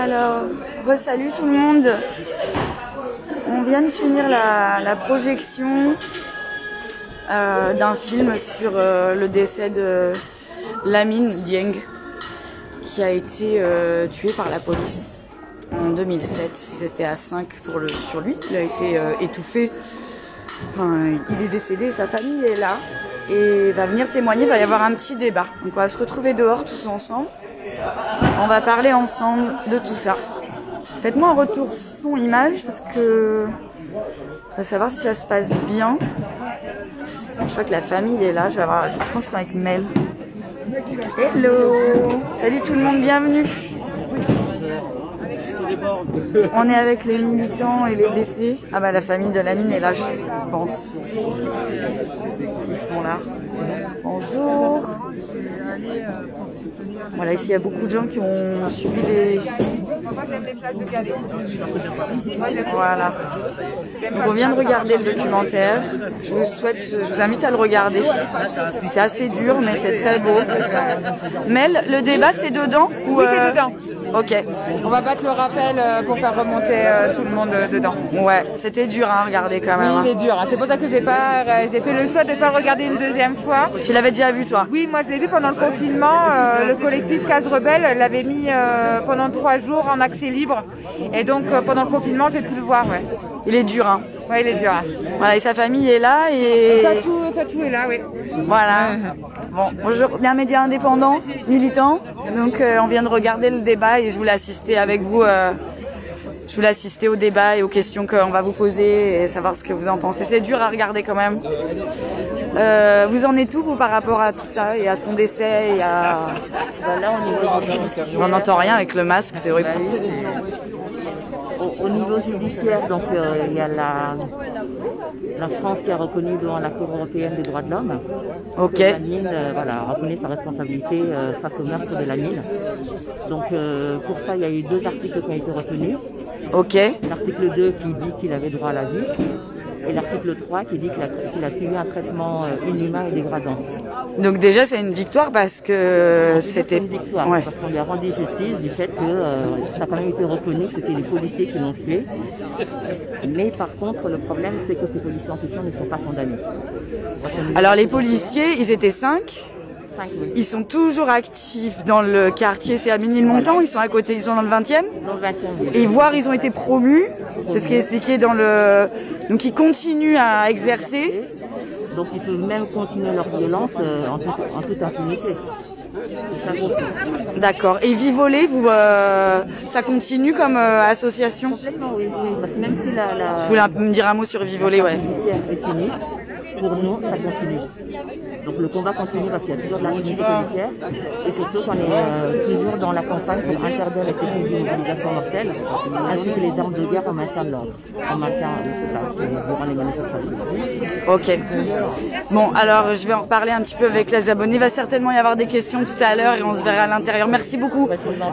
Alors, salut tout le monde. On vient de finir la projection d'un film sur le décès de Lamine Dieng, qui a été tué par la police en 2007. Ils étaient à 5 sur lui. Il a été étouffé. Enfin, il est décédé, sa famille est là et va venir témoigner. Il va y avoir un petit débat. Donc on va se retrouver dehors tous ensemble. On va parler ensemble de tout ça. Faites-moi un retour son-image parce que je veux savoir si ça se passe bien. Je crois que la famille est là. Je pense que c'est avec Mel. Hello! Salut tout le monde, bienvenue! On est avec les militants et les blessés. Ah bah la famille de Lamine est là, je pense. Ils sont là. Bonjour! Voilà, ici il y a beaucoup de gens qui ont suivi les... Voilà. Donc on vient de regarder le documentaire. Je vous invite à le regarder. C'est assez dur, mais c'est très beau. Mel, le débat c'est dedans ou Oui, c'est dedans. Ok. On va battre le rappel pour faire remonter tout le monde dedans. Ouais, c'était dur à regarder quand même. Oui, il est dur. C'est pour ça que j'ai fait le choix de ne pas le regarder une deuxième fois. Tu l'avais déjà vu toi? Oui, moi je l'ai vu pendant le confinement. Le collectif Case Rebelle l'avait mis pendant 3 jours en accès libre. Et donc pendant le confinement, j'ai pu le voir. Ouais. Il est dur, hein? Ouais, il est dur. Voilà, et sa famille est là et... Fatou est là, oui. Voilà. Bon, bonjour, on est un média indépendant, militant. Donc on vient de regarder le débat et je voulais assister avec vous. Je voulais assister au débat et aux questions qu'on va vous poser et savoir ce que vous en pensez. C'est dur à regarder quand même. Vous en êtes où, vous, par rapport à tout ça et à son décès et à... Là, on n'entend rien avec le masque, c'est horrible. Au niveau judiciaire, donc il y a la France qui a reconnu devant la Cour européenne des droits de l'homme. Ok. Lamine, a reconnu sa responsabilité face au meurtre de Lamine. Donc pour ça, il y a eu 2 articles qui ont été retenus. Ok. L'article 2 qui dit qu'il avait droit à la vie. Et l'article 3 qui dit qu'il a subi un traitement inhumain et dégradant. Donc déjà c'est une victoire parce que c'était... une victoire, ouais. Parce qu'on lui a rendu justice du fait que ça a quand même été reconnu que c'était les policiers qui l'ont tué. Mais par contre, le problème c'est que ces policiers en question ne sont pas condamnés. Alors les policiers, ils étaient 5. Ils sont toujours actifs dans le quartier, c'est à Ménilmontant, ils sont à côté, ils sont dans le 20e. Dans le 20e, oui. Et voire ils ont été promus, c'est ce qui est expliqué dans le... Donc ils continuent à exercer. Donc ils peuvent même continuer leur violence en toute impunité. D'accord. Et Vivoler, ça continue comme association? Complètement, oui. Parce que même si Je voulais me dire un mot sur Vivoler, ouais. est finie, pour nous, ça continue. Donc le combat continue parce qu'il y a toujours de l'impunité policière et surtout qu'on est toujours dans la campagne pour interdire les techniques d'immobilisation mortelle ainsi que les armes de guerre en maintien de l'ordre. En maintien, durant les manifestations. Ok. Bon, alors je vais en reparler un petit peu avec les abonnés. Il va certainement y avoir des questions tout à l'heure et on se verra à l'intérieur. Merci beaucoup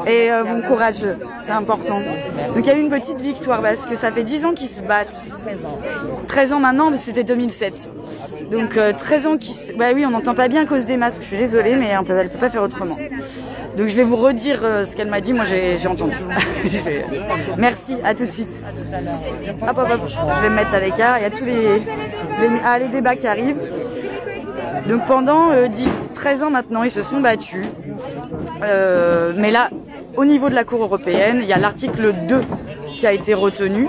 et bon courage, c'est important. Donc il y a eu une petite victoire parce que ça fait 10 ans qu'ils se battent. 13 ans maintenant, mais c'était 2007. Donc 13 ans qu'ils se... Bah oui, on n'entend pas bien à cause des masques, je suis désolée, mais elle peut pas faire autrement. Donc je vais vous redire ce qu'elle m'a dit, moi j'ai entendu. Merci, à tout de suite. Hop, hop, hop, je vais me mettre à l'écart, il y a tous les débats qui arrivent. Donc pendant 13 ans maintenant, ils se sont battus. Mais là, au niveau de la Cour européenne, il y a l'article 2 qui a été retenu.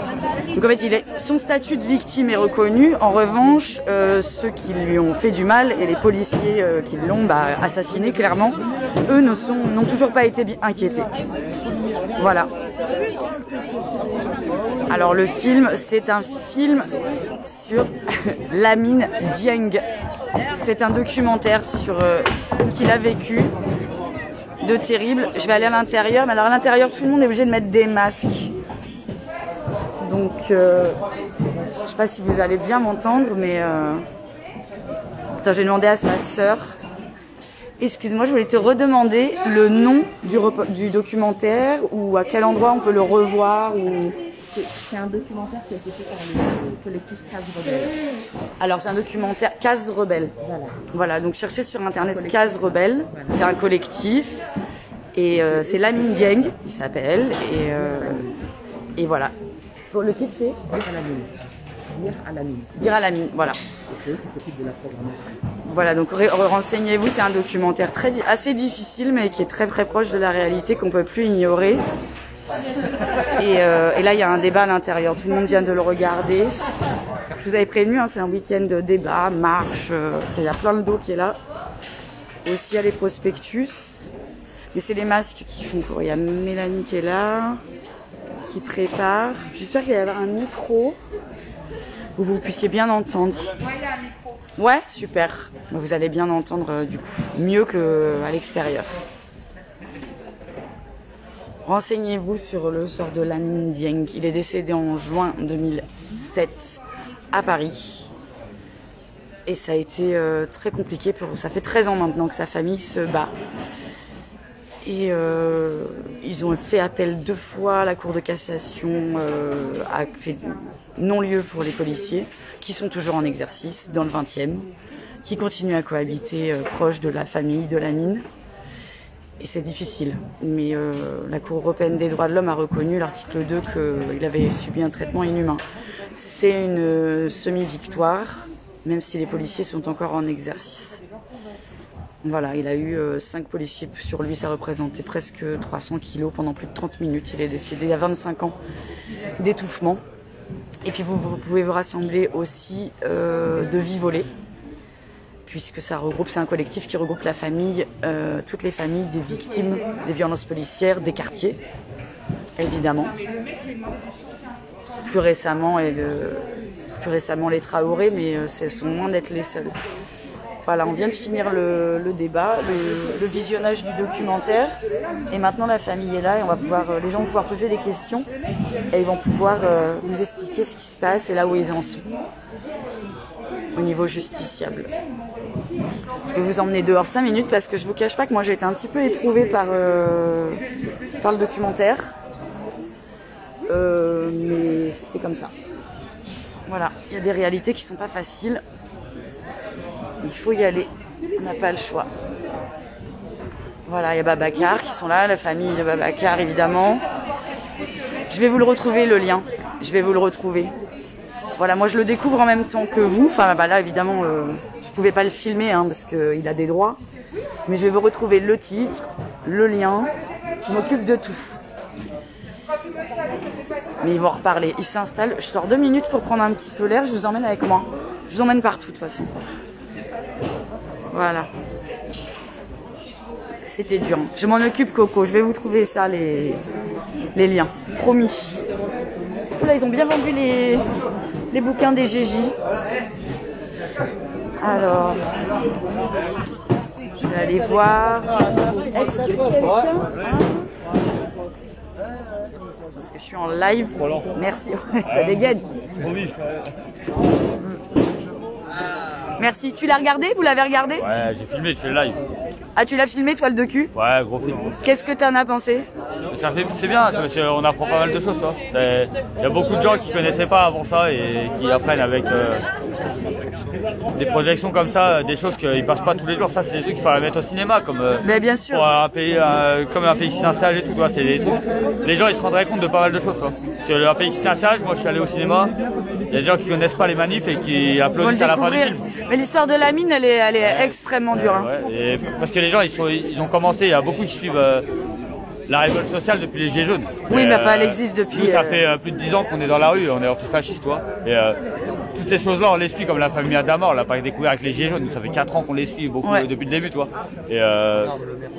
Donc en fait, son statut de victime est reconnu. En revanche, ceux qui lui ont fait du mal et les policiers qui l'ont assassiné, clairement, eux n'ont toujours pas été inquiétés. Voilà. Alors le film, c'est un film sur Lamine Dieng. C'est un documentaire sur ce qu'il a vécu de terrible. Je vais aller à l'intérieur, mais alors à l'intérieur, tout le monde est obligé de mettre des masques. Donc, je sais pas si vous allez bien m'entendre, mais attends, j'ai demandé à sa sœur. Excuse-moi, je voulais te redemander le nom du documentaire ou à quel endroit on peut le revoir ou... C'est un documentaire qui a été fait par le collectif Case Rebelle. Alors c'est un documentaire Case Rebelle. Voilà, donc cherchez sur internet Case Rebelle. C'est un collectif Et c'est Lamine Dieng, il s'appelle. Et voilà. Pour le titre, c'est Dire à la mine. Dire à la mine, voilà. C'est eux qui s'occupent de la programmation. Voilà, donc renseignez-vous, c'est un documentaire assez difficile, mais qui est très très proche de la réalité, qu'on peut plus ignorer. Et là, il y a un débat à l'intérieur, tout le monde vient de le regarder. Je vous avais prévenu, hein, c'est un week-end de débat, marche, il y a plein de dos qui est là. Aussi, il y a les prospectus. Mais c'est les masques qui font pour. Il y a Mélanie qui est là, qui prépare. J'espère qu'il va y avoir un micro où vous puissiez bien entendre. Ouais, super. Vous allez bien entendre du coup, mieux qu'à l'extérieur. Renseignez-vous sur le sort de Lamine Dieng. Il est décédé en juin 2007 à Paris. Et ça a été très compliqué pour eux. Ça fait 13 ans maintenant que sa famille se bat. Et ils ont fait appel 2 fois. La Cour de cassation a fait non-lieu pour les policiers, qui sont toujours en exercice dans le 20e, qui continuent à cohabiter proche de la famille de Lamine. Et c'est difficile. Mais la Cour européenne des droits de l'homme a reconnu l'article 2 qu'il avait subi un traitement inhumain. C'est une semi-victoire, même si les policiers sont encore en exercice. Voilà, il a eu 5 policiers sur lui, ça représentait presque 300 kilos pendant plus de 30 minutes. Il est décédé à 25 ans d'étouffement. Et puis vous pouvez vous rassembler aussi de Vie Volée, puisque ça regroupe, c'est un collectif qui regroupe la famille, toutes les familles des victimes des violences policières, des quartiers, évidemment. Plus récemment les Traoré, mais ce sont loin d'être les seuls. Voilà, on vient de finir le débat, le visionnage du documentaire, et maintenant la famille est là et les gens vont pouvoir poser des questions et ils vont pouvoir vous expliquer ce qui se passe et là où ils en sont au niveau justiciable. Je vais vous emmener dehors 5 minutes parce que je vous cache pas que moi j'ai été un petit peu éprouvée par le documentaire, mais c'est comme ça. Voilà, il y a des réalités qui sont pas faciles. Il faut y aller, on n'a pas le choix. Voilà, il y a Babacar qui sont là, la famille de Babacar évidemment. Je vais vous le retrouver, le lien. Je vais vous le retrouver. Voilà, moi je le découvre en même temps que vous. Enfin là évidemment, je pouvais pas le filmer hein, parce qu'il a des droits. Mais je vais vous retrouver le titre, le lien. Je m'occupe de tout. Mais ils vont reparler. Ils s'installent. Je sors 2 minutes pour prendre un petit peu l'air. Je vous emmène avec moi. Je vous emmène partout de toute façon. Voilà. C'était dur. Je m'en occupe, Coco. Je vais vous trouver ça, les liens. Promis. Là, ils ont bien vendu les bouquins des GJ. Alors, je vais aller voir. Est-ce que quelqu'un... Parce que je suis en live. Merci. Ça dégaine. Merci. Tu l'as regardé? Vous l'avez regardé? Ouais, j'ai filmé, je fais le live. Ah, tu l'as filmé, toile de cul? Ouais, gros film. Qu'est-ce que t'en as pensé? C'est bien, on apprend pas mal de choses. Il y a beaucoup de gens qui connaissaient pas avant ça et qui apprennent avec des projections comme ça, des choses qu'ils passent pas tous les jours. Ça, c'est des trucs qu'il faut mettre au cinéma, comme mais bien sûr. Pour un pays, comme un pays qui s'installe et tout. C'est des trucs. Les gens ils se rendraient compte de pas mal de choses. Parce que un pays qui s'installe, moi je suis allé au cinéma, il y a des gens qui connaissent pas les manifs et qui applaudissent à la fin du film. Mais l'histoire de Lamine, elle est extrêmement dure. Hein. Ouais, parce que les gens ils ont commencé, il y a beaucoup qui suivent la révolte sociale depuis les Gilets jaunes. Oui, mais enfin, elle existe depuis... Nous, ça fait plus de 10 ans qu'on est dans la rue, on est antifascistes, toi. Et toutes ces choses-là, on les suit, comme la famille Adama, on l'a pas découvert avec les Gilets jaunes. Nous, ça fait 4 ans qu'on les suit beaucoup depuis le début, toi. Et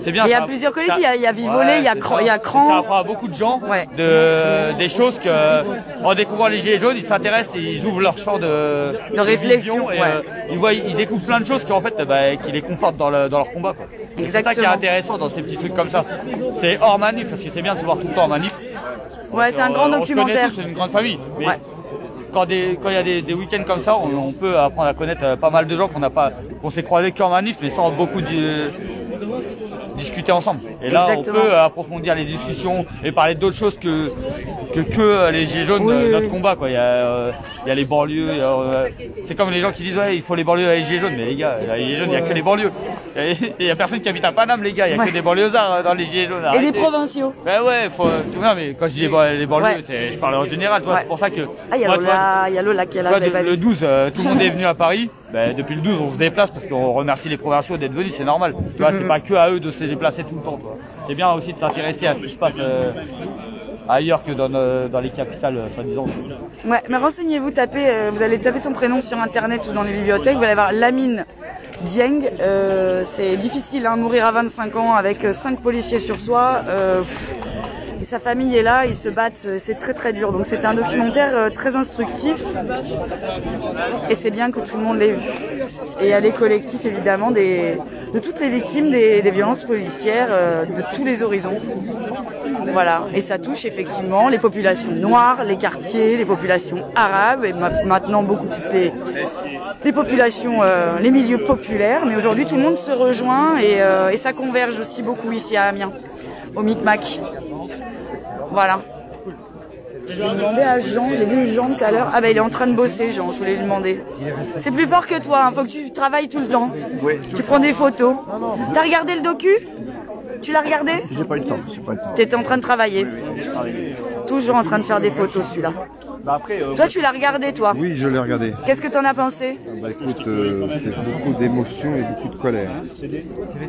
c'est bien. Il y a plusieurs collectifs, il y a Vie Volée, il y a Cran. Ça apprend à beaucoup de gens des choses que, en découvrant les Gilets jaunes, ils s'intéressent et ils ouvrent leur champ de réflexion. Et ils découvrent plein de choses qui, en fait, qui les confortent dans leur combat, quoi. C'est ça qui est intéressant dans ces petits trucs comme ça. C'est hors manif, parce que c'est bien de se voir tout le temps en manif. Ouais, c'est un grand documentaire. C'est une grande famille. Mais quand il y a des week-ends comme ça, on peut apprendre à connaître pas mal de gens qu'on s'est croisés qu'en manif, mais sans beaucoup discuter ensemble. Et là, Exactement. on peut approfondir les discussions et parler d'autres choses que les gilets jaunes, notre combat, quoi. Il y a les banlieues. C'est comme les gens qui disent ouais, il faut les banlieues à les gilets jaunes, mais les gars, les gilets jaunes, il n'y a que les banlieues. Il y a personne qui habite à Paname, les gars. Il y a que des banlieusards dans les gilets jaunes. Et des provinciaux. Ben ouais, non, mais quand je dis les banlieues, je parle en général, toi. C'est pour ça que. Ah, il y a Lola qui est là. Le 12, tout le monde est venu à Paris. Ben, depuis le 12, on se déplace parce qu'on remercie les provinciaux d'être venus, c'est normal. Tu vois, c'est pas que à eux de se déplacer tout le temps. C'est bien aussi de s'intéresser à ce qui se passe ailleurs que dans les capitales, soi-disant. Ouais, mais renseignez-vous, vous allez taper son prénom sur internet ou dans les bibliothèques, vous allez voir Lamine Dieng. C'est difficile, hein, mourir à 25 ans avec 5 policiers sur soi. Et sa famille est là, ils se battent, c'est très très dur. Donc c'était un documentaire très instructif. Et c'est bien que tout le monde l'ait vu. Et il y a les collectifs évidemment de toutes les victimes des violences policières de tous les horizons. Voilà, et ça touche effectivement les populations noires, les quartiers, les populations arabes et maintenant beaucoup plus les populations, les milieux populaires. Mais aujourd'hui tout le monde se rejoint et ça converge aussi beaucoup ici à Amiens, au Micmac. Voilà. Je vais demander à Jean, j'ai vu Jean tout à l'heure. Ah bah il est en train de bosser Jean, je voulais lui demander. C'est plus fort que toi, hein. Faut que tu travailles tout le temps. Oui, tu prends des photos. T'as regardé le docu? Tu l'as regardé? J'ai pas eu le temps, T'étais en train de travailler. Toujours en train de faire des photos celui-là. Bah après, toi tu l'as regardé toi? Oui, je l'ai regardé. Qu'est-ce que t'en as pensé? Bah écoute, c'est beaucoup d'émotions et beaucoup de colère.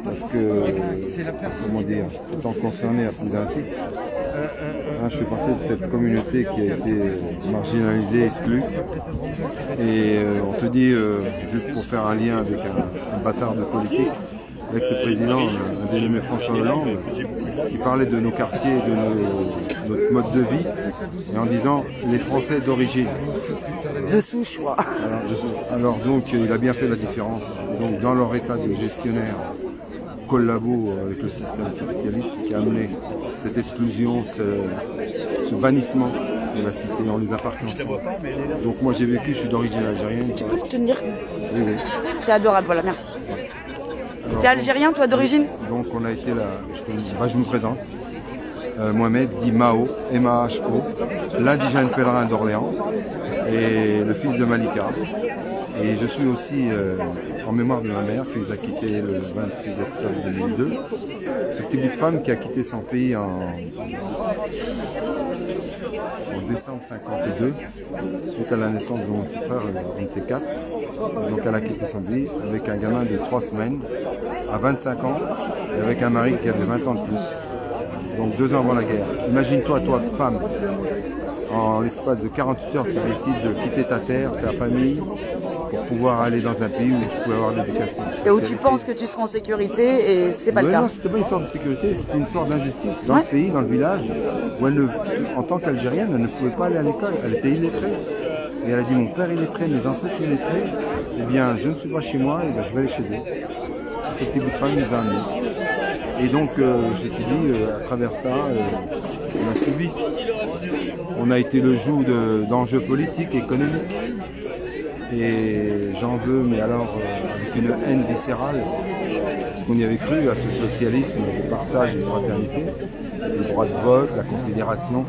Parce que, comment dire, étant concerné à plusieurs titres, je fais partie de cette communauté qui a été marginalisée, exclue. Et on te dit, juste pour faire un lien avec un bâtard de politique, avec ce président, un dénommé François Hollande, qui parlait de nos quartiers, de notre mode de vie, et en disant les Français d'origine. De souche, quoi. Alors donc, il a bien fait la différence. Et donc, dans leur état de gestionnaire, collabo avec le système capitaliste qui a amené cette exclusion, ce bannissement de la cité, on les a pas ensemble. Donc moi j'ai vécu, je suis d'origine algérienne. Tu peux le tenir? Oui, oui. C'est adorable, voilà, merci. T'es algérien, toi, d'origine? Donc on a été là, je me présente. Mohamed, dit Mao, M-A-H-O, l'indigène pèlerin d'Orléans et le fils de Malika. Et je suis aussi en mémoire de ma mère qui nous a quittés le 26 octobre 2002. Ce petit bout de femme qui a quitté son pays en décembre 52, suite à la naissance de mon petit frère, on était 4. Donc elle a quitté son pays avec un gamin de 3 semaines, à 25 ans, et avec un mari qui avait 20 ans de plus. Donc 2 ans avant la guerre. Imagine-toi, toi, femme, en l'espace de 48 heures, tu décides de quitter ta terre, ta famille, pour pouvoir aller dans un pays où tu pouvais avoir de l'éducation. Et où tu penses que tu seras en sécurité, et c'est pas le cas. Non, c'était pas une histoire de sécurité, c'était une histoire d'injustice dans le pays, dans le village, où elle en tant qu'Algérienne, elle ne pouvait pas aller à l'école, elle était illettrée. Et elle a dit, mon père est illettré, mes ancêtres sont illettrés, eh bien, je ne suis pas chez moi, et bien, je vais aller chez eux. Cette petite bout de femme nous a amenés. Et donc, je me suis dit, à travers ça, on a subi. On a été le joug d'enjeux politiques, économiques. Et j'en veux, mais alors, avec une haine viscérale, parce qu'on y avait cru à ce socialisme de partage et de fraternité, le droit de vote, la considération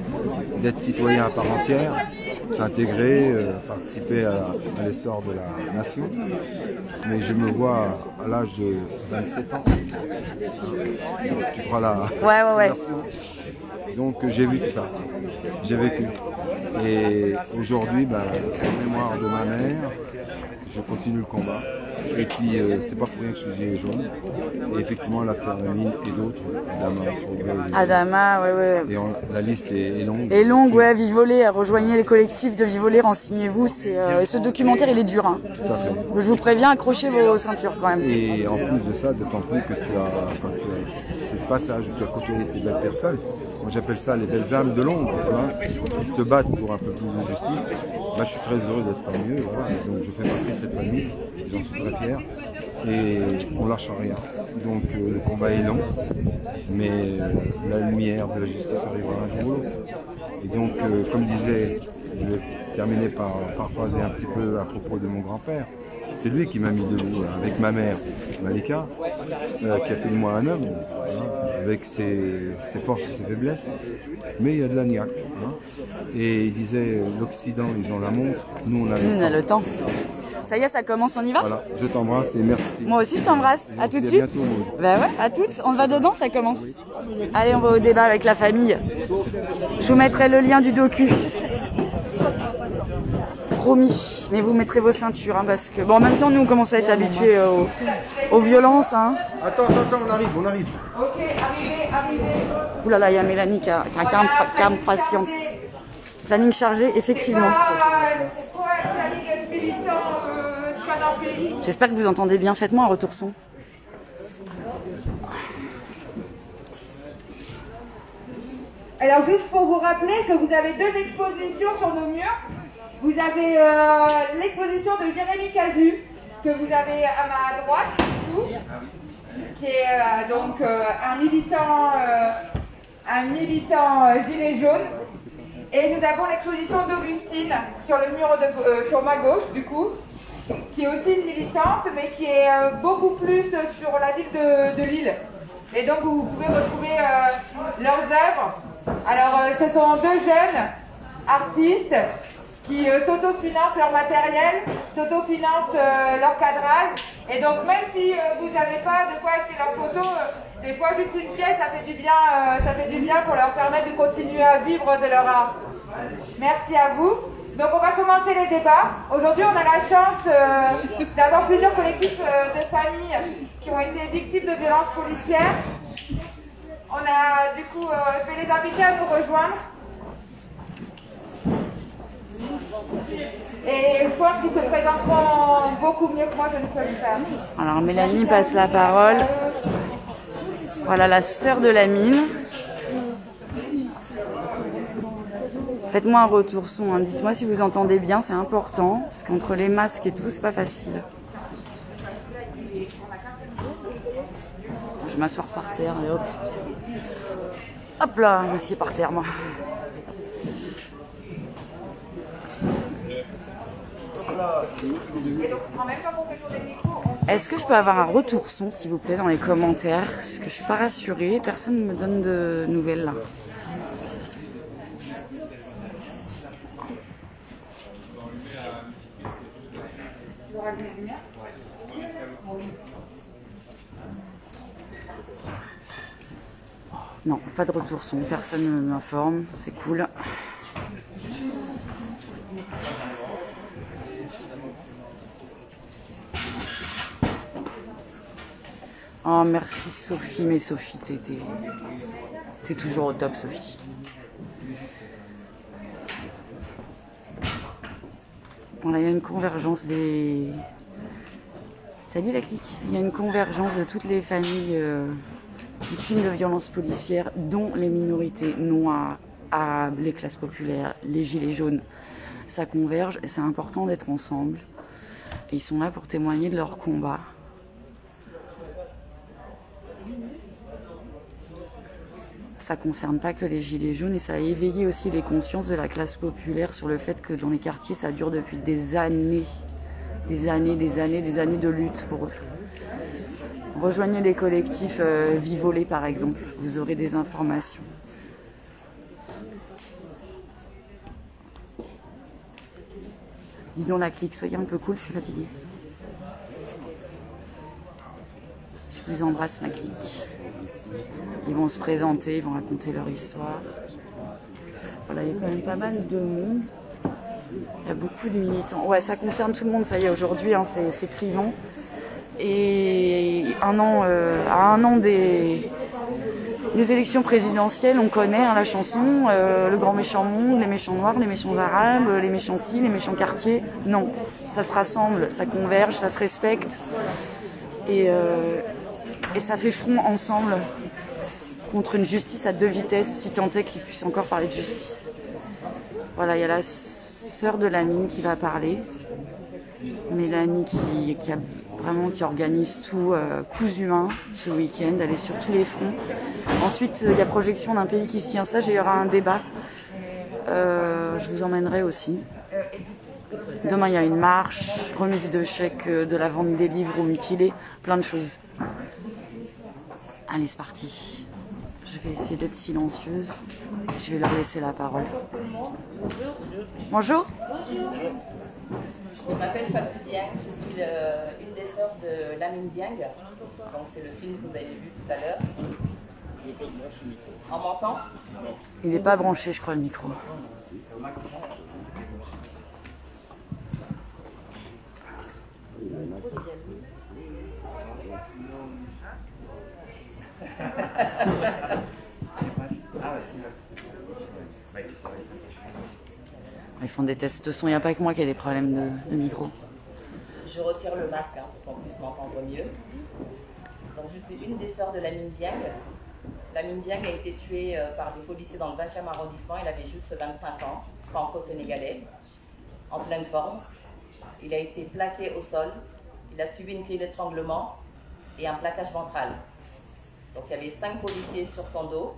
d'être citoyen à part entière, s'intégrer, participer à l'essor de la nation. Mais je me vois à l'âge de 27 ans. Tu feras la version. Donc j'ai vu tout ça. J'ai vécu. Et aujourd'hui, en mémoire de ma mère, je continue le combat. Et puis, c'est pas pour rien que je suis gilet jaune. Et effectivement, la famille et d'autres, Adama, ouais. Et la liste est longue. Et longue, ouais, Vivolé, rejoignez les collectifs de Vivolé, renseignez-vous. Et ce documentaire, il est dur. Hein. Tout à fait. Je vous préviens, accrochez vos ceintures quand même. Et en plus de ça, d'autant plus que quand tu as fait le passage où tu as côtoyé ces belles personnes, moi j'appelle ça les belles âmes de l'ombre, qui se battent pour un peu plus de justice. Je suis très heureux d'être parmi eux, voilà. Donc je fais partie de cette famille, j'en suis très fier. Et on lâche rien. Donc le combat est long, mais la lumière de la justice arrivera un jour ou l'autre. Et donc, comme disait, je vais terminer par paraphraser un petit peu à propos de mon grand-père, C'est lui qui m'a mis debout, avec ma mère, Malika, qui a fait de moi un homme, voilà, avec ses forces et ses faiblesses, mais il y a de la niaque. Hein. Et il disait, l'Occident, ils ont la montre, nous on a le temps. Ça y est, ça commence, on y va? Voilà, je t'embrasse et merci. Moi aussi, je t'embrasse. À tout de suite. Bientôt, bah ouais, à toutes. On va dedans, ça commence. Allez, on va au débat avec la famille. Je vous mettrai le lien du docu. Promis. Mais vous mettrez vos ceintures, hein, parce que... Bon, en même temps, nous, on commence à être habitués aux violences. Hein. Attends, on arrive. Ok, arrivez. Ouh là là, il y a Mélanie qui a patiente. Planning chargé, effectivement. J'espère que vous entendez bien. Faites-moi un retour son. Alors juste pour vous rappeler que vous avez deux expositions sur nos murs. Vous avez l'exposition de Jérémy Cazu, que vous avez à ma droite, qui est donc un militant gilet jaune. Et nous avons l'exposition d'Augustine sur le mur sur ma gauche, du coup, qui est aussi une militante, mais qui est beaucoup plus sur la ville de Lille. Et donc vous pouvez retrouver leurs œuvres. Alors ce sont deux jeunes artistes qui s'autofinancent leur matériel, s'autofinancent leur cadrage. Et donc même si vous n'avez pas de quoi acheter leurs photos, des fois juste une pièce, ça fait du bien pour leur permettre de continuer à vivre de leur art. Merci à vous. Donc on va commencer les débats. Aujourd'hui on a la chance d'avoir plusieurs collectifs de familles qui ont été victimes de violences policières. On a du coup, je vais les inviter à nous rejoindre. Et je pense qu'ils se présenteront beaucoup mieux que moi, je ne peux le faire. Alors Mélanie passe la parole. Voilà la sœur de la mine. Faites-moi un retour son, hein. Dites-moi si vous entendez bien, c'est important, parce qu'entre les masques et tout, c'est pas facile. Je vais m'asseoir par terre et hop. Hop là, je m'assieds par terre, moi. Est-ce que je peux avoir un retour son, s'il vous plaît, dans les commentaires? Parce que je suis pas rassurée, personne ne me donne de nouvelles là. Non, pas de retour son, personne ne m'informe, c'est cool. Oh merci Sophie, mais Sophie, t'es toujours au top Sophie. Voilà, il y a une convergence des... Salut la clique. Il y a une convergence de toutes les familles victimes de violences policières, dont les minorités noires, arabes, les classes populaires, les gilets jaunes. Ça converge et c'est important d'être ensemble. Et ils sont là pour témoigner de leur combat. Ça ne concerne pas que les gilets jaunes et ça a éveillé aussi les consciences de la classe populaire sur le fait que dans les quartiers, ça dure depuis des années de lutte pour eux. Rejoignez les collectifs Vivolé par exemple, vous aurez des informations. Dis donc la clique, soyez un peu cool, je suis fatiguée. Je vous embrasse ma clique. Ils vont se présenter, ils vont raconter leur histoire. Voilà, il y a quand même pas mal de monde. Il y a beaucoup de militants. Ouais, ça concerne tout le monde, ça y est, aujourd'hui, hein, c'est clivant. Et à un an des élections présidentielles, on connaît hein, la chanson, le grand méchant monde, les méchants noirs, les méchants arabes, les méchants ci, les méchants quartiers. Non, ça se rassemble, ça converge, ça se respecte. Et ça fait front ensemble contre une justice à deux vitesses, si tant est qu'il puisse encore parler de justice. Voilà, il y a la sœur de la mine qui va parler. Mélanie qui organise tout, cousu humain ce week-end, elle est sur tous les fronts. Ensuite, il y a projection d'un pays qui se tient sage et il y aura un débat. Je vous emmènerai aussi. Demain, il y a une marche, remise de chèques de la vente des livres au mutilé, plein de choses. Allez, c'est parti. Je vais essayer d'être silencieuse. Je vais leur laisser la parole. Bonjour. Je m'appelle Fatou Dieng, je suis une des sœurs de Lamine Dieng. Donc c'est le film que vous avez vu tout à l'heure. On m'entend? Il n'est pas branché, je crois, le micro. Ils font des tests de son, il n'y a pas que moi qui ai des problèmes de micro. Je retire le masque pour qu'on puisse m'entendre mieux. Donc je suis une des sœurs de Lamine Dieng. Lamine Dieng a été tué par des policiers dans le 20e arrondissement. Il avait juste 25 ans, franco-sénégalais, en pleine forme. Il a été plaqué au sol. Il a subi une clé d'étranglement et un plaquage ventral. Donc il y avait 5 policiers sur son dos,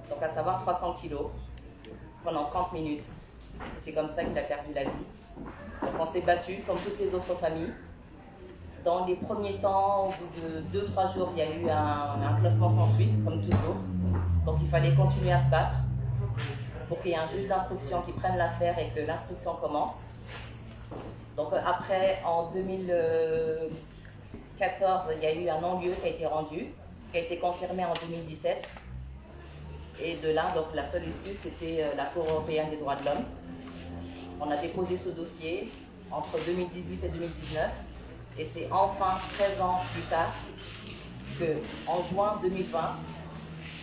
donc à savoir 300 kilos, pendant 30 minutes. C'est comme ça qu'il a perdu la vie. Donc on s'est battu comme toutes les autres familles. Dans les premiers temps, au bout de 2-3 jours, il y a eu un classement sans suite, comme toujours. Donc il fallait continuer à se battre pour qu'il y ait un juge d'instruction qui prenne l'affaire et que l'instruction commence. Donc après, en 2014, il y a eu un non-lieu qui a été rendu, qui a été confirmé en 2017. Et de là, donc la seule issue, c'était la Cour européenne des droits de l'homme. On a déposé ce dossier entre 2018 et 2019. Et c'est enfin 13 ans plus tard, qu'en juin 2020,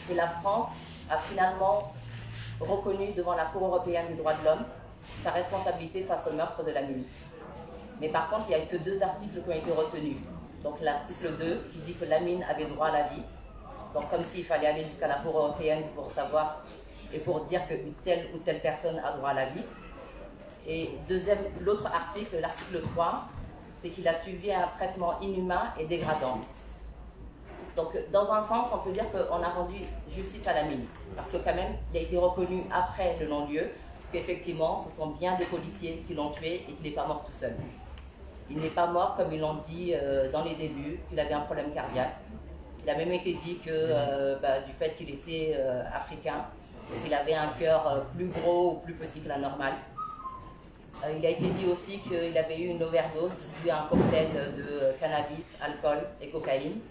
que la France a finalement reconnu devant la Cour européenne des droits de l'homme sa responsabilité face au meurtre de Lamine. Mais par contre, il n'y a eu que 2 articles qui ont été retenus. Donc l'article 2 qui dit que Lamine avait droit à la vie. Donc comme s'il fallait aller jusqu'à la Cour européenne pour savoir et pour dire que telle ou telle personne a droit à la vie. Et l'autre article, l'article 3, c'est qu'il a subi un traitement inhumain et dégradant. Donc dans un sens, on peut dire qu'on a rendu justice à Lamine. Parce que quand même, il a été reconnu après le non-lieu qu'effectivement, ce sont bien des policiers qui l'ont tué et qu'il n'est pas mort tout seul. Il n'est pas mort, comme ils l'ont dit dans les débuts, qu'il avait un problème cardiaque. Il a même été dit que du fait qu'il était africain, qu'il avait un cœur plus gros ou plus petit que la normale. Il a été dit aussi qu'il avait eu une overdose due à un cocktail de cannabis, alcool et cocaïne.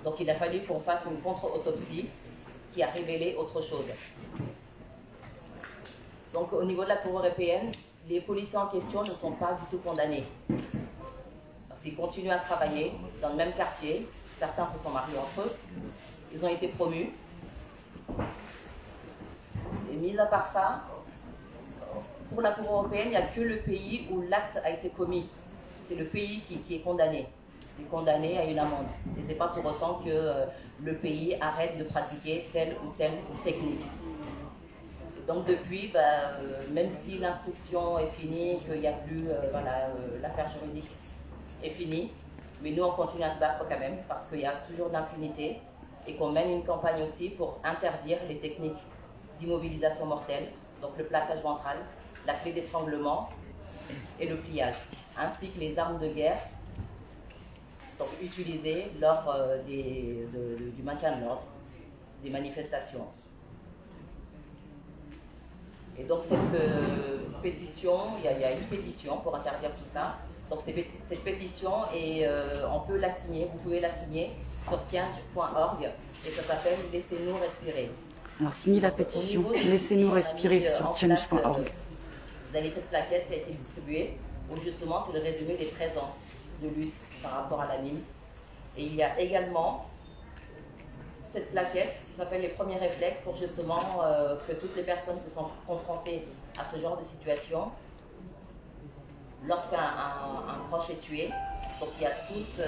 Donc il a fallu qu'on fasse une contre-autopsie qui a révélé autre chose. Donc au niveau de la Cour européenne, les policiers en question ne sont pas du tout condamnés. Parce qu'ils continuent à travailler dans le même quartier. Certains se sont mariés entre eux. Ils ont été promus. Et mis à part ça, pour la Cour européenne, il n'y a que le pays où l'acte a été commis. C'est le pays qui est condamné. Il est condamné à une amende. Et ce n'est pas pour autant que le pays arrête de pratiquer telle ou telle technique. Donc depuis, même si l'instruction est finie, qu'il n'y a plus, l'affaire juridique est finie, mais nous on continue à se battre quand même parce qu'il y a toujours d'impunité et qu'on mène une campagne aussi pour interdire les techniques d'immobilisation mortelle, donc le plaquage ventral, la clé d'étranglement et le pliage, ainsi que les armes de guerre donc utilisées lors du maintien de l'ordre, des manifestations. Et donc cette pétition, il y a une pétition pour interdire tout ça. Donc cette pétition, on peut la signer, vous pouvez la signer sur change.org et ça s'appelle « Laissez-nous respirer ». Alors signez la pétition « Laissez-nous respirer » sur change.org. Vous avez cette plaquette qui a été distribuée où justement c'est le résumé des 13 ans de lutte par rapport à Lamine. Et il y a également cette plaquette qui s'appelle les premiers réflexes pour justement que toutes les personnes qui sont confrontées à ce genre de situation, lorsqu'un proche est tué, donc il y a toute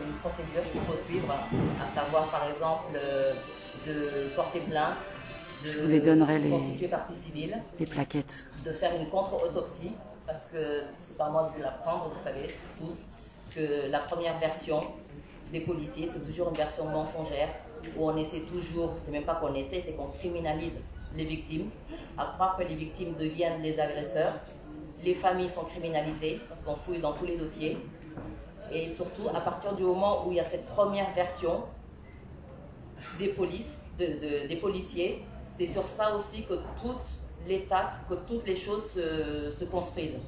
une procédure qu'il faut suivre, à savoir par exemple de porter plainte, je vous les donnerai de constituer partie civile, les plaquettes, de faire une contre-autopsie, parce que c'est pas moi de l'apprendre, vous savez tous, que la première version des policiers, c'est toujours une version mensongère, où on essaie toujours, c'est même pas qu'on essaie, c'est qu'on criminalise les victimes, à croire que les victimes deviennent les agresseurs, les familles sont criminalisées, parce qu'on fouille dans tous les dossiers. Et surtout, à partir du moment où il y a cette première version des polices, des policiers, c'est sur ça aussi que toute l'étape, que toutes les choses se construisent.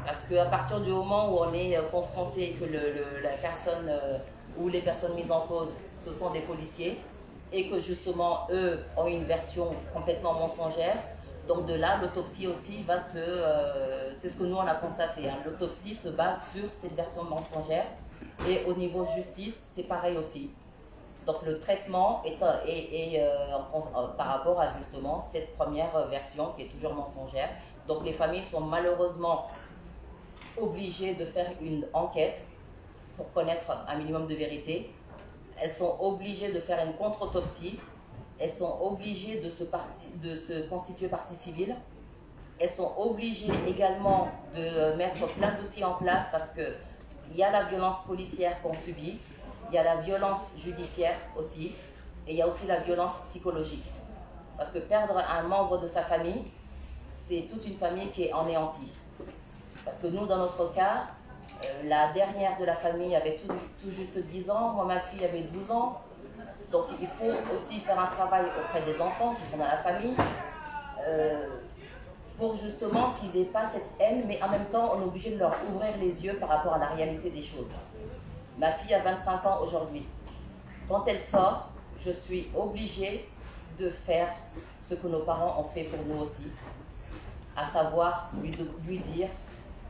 Parce qu'à partir du moment où on est confronté, que la personne ou les personnes mises en cause, ce sont des policiers, et que justement, eux ont une version complètement mensongère, donc de là, l'autopsie aussi va c'est ce que nous on a constaté, hein. L'autopsie se base sur cette version mensongère, et au niveau justice, c'est pareil aussi. Donc le traitement est par rapport à justement cette première version qui est toujours mensongère. Donc les familles sont malheureusement obligées de faire une enquête pour connaître un minimum de vérité. Elles sont obligées de faire une contre-autopsie. Elles sont obligées de se constituer partie civile. Elles sont obligées également de mettre plein d'outils en place parce qu'il y a la violence policière qu'on subit, il y a la violence judiciaire aussi, et il y a aussi la violence psychologique. Parce que perdre un membre de sa famille, c'est toute une famille qui est anéantie. Parce que nous, dans notre cas, la dernière de la famille avait tout juste 10 ans, moi ma fille avait 12 ans. Donc il faut aussi faire un travail auprès des enfants qui sont dans la famille pour justement qu'ils n'aient pas cette haine, mais en même temps on est obligé de leur ouvrir les yeux par rapport à la réalité des choses. Ma fille a 25 ans aujourd'hui. Quand elle sort, je suis obligée de faire ce que nos parents ont fait pour nous aussi, à savoir lui dire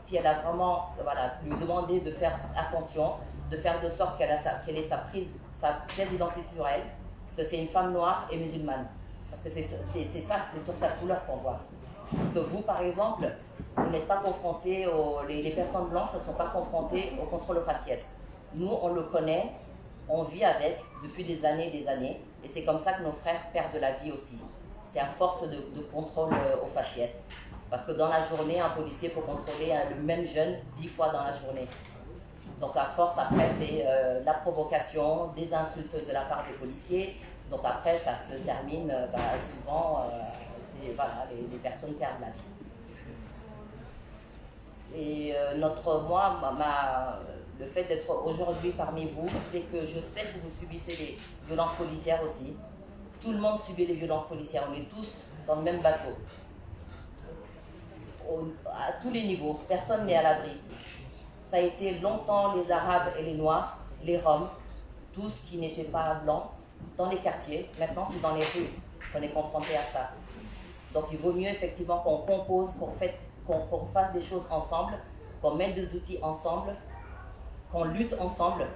si elle a vraiment, voilà, lui demander de faire attention, de faire de sorte qu'elle ait sa pièce d'identité sur elle, parce que c'est une femme noire et musulmane. Parce que c'est ça, c'est sur sa couleur qu'on voit. Parce que vous, par exemple, vous n'êtes pas confrontés, les personnes blanches ne sont pas confrontées au contrôle faciès. Nous, on le connaît, on vit avec depuis des années, et c'est comme ça que nos frères perdent la vie aussi. C'est à force de contrôle au faciès. Parce que dans la journée, un policier peut contrôler le même jeune 10 fois dans la journée. Donc à force, après, c'est la provocation, des insultes de la part des policiers. Donc après, ça se termine souvent, voilà, les personnes perdent la vie. Et le fait d'être aujourd'hui parmi vous, c'est que je sais que vous subissez les violences policières aussi. Tout le monde subit les violences policières, on est tous dans le même bateau. À tous les niveaux, personne n'est à l'abri. Ça a été longtemps les Arabes et les Noirs, les Roms, tous qui n'étaient pas blancs, dans les quartiers. Maintenant, c'est dans les rues qu'on est confronté à ça. Donc il vaut mieux effectivement qu'on compose, qu'on fasse des choses ensemble, qu'on mette des outils ensemble, qu'on lutte ensemble.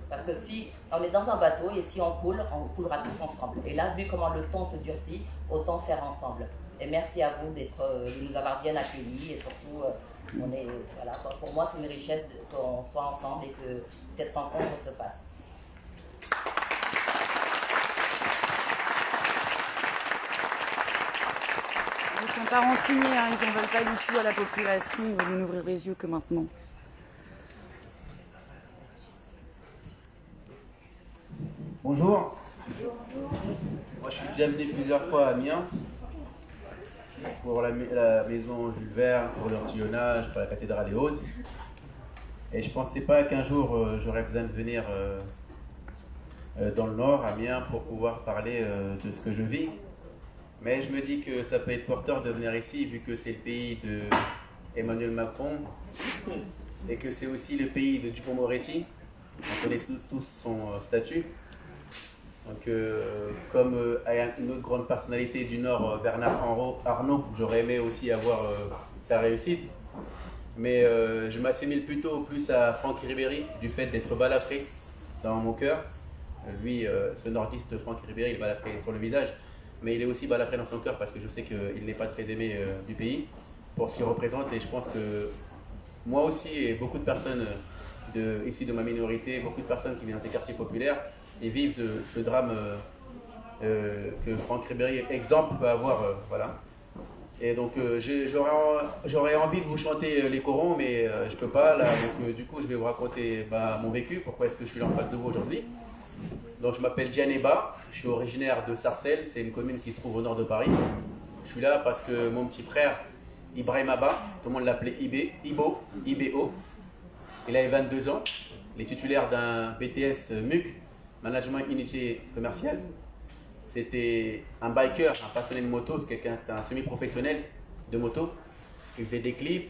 Parce que si on est dans un bateau et si on coulera tous ensemble. Et là, vu comment le ton se durcit, autant faire ensemble. Et merci à vous de nous avoir bien accueillis et surtout, voilà, pour moi c'est une richesse qu'on soit ensemble et que cette rencontre se fasse. Ils ne sont pas rancuniers, hein, ils n'en veulent pas du tout à la population, ils veulent n'ouvrir les yeux que maintenant. Bonjour. Moi je suis déjà venu plusieurs fois à Amiens pour la maison Jules Verne, pour l'ortillonnage, pour la cathédrale et autres. Et je ne pensais pas qu'un jour j'aurais besoin de venir dans le Nord, à Amiens, pour pouvoir parler de ce que je vis. Mais je me dis que ça peut être porteur de venir ici, vu que c'est le pays de Emmanuel Macron et que c'est aussi le pays de Dupond-Moretti. On connaît tous son statut. Donc, comme une autre grande personnalité du Nord, Bernard Arnault, j'aurais aimé aussi avoir sa réussite. Mais je m'assimile plutôt plus à Francky Ribéry, du fait d'être balafré dans mon cœur. Lui, ce nordiste Francky Ribéry, il est balafré sur le visage, mais il est aussi balafré dans son cœur parce que je sais qu'il n'est pas très aimé du pays pour ce qu'il représente. Et je pense que moi aussi et beaucoup de personnes ici de ma minorité, beaucoup de personnes qui viennent dans ces quartiers populaires, et vivent ce drame que Francky Ribéry, exemple, peut avoir. Voilà. Et donc j'aurais envie de vous chanter les corons, mais je peux pas. Là, donc, du coup, je vais vous raconter mon vécu, pourquoi est-ce que je suis là en face de vous aujourd'hui. Donc je m'appelle Djaneba, je suis originaire de Sarcelles, c'est une commune qui se trouve au nord de Paris. Je suis là parce que mon petit frère Ibrahim Abba, tout le monde l'appelait Ibo. Il avait 22 ans. Il est titulaire d'un BTS MUC, Management Unité Commercial. C'était un biker, un passionné de moto, c'était un semi-professionnel de moto. Il faisait des clips,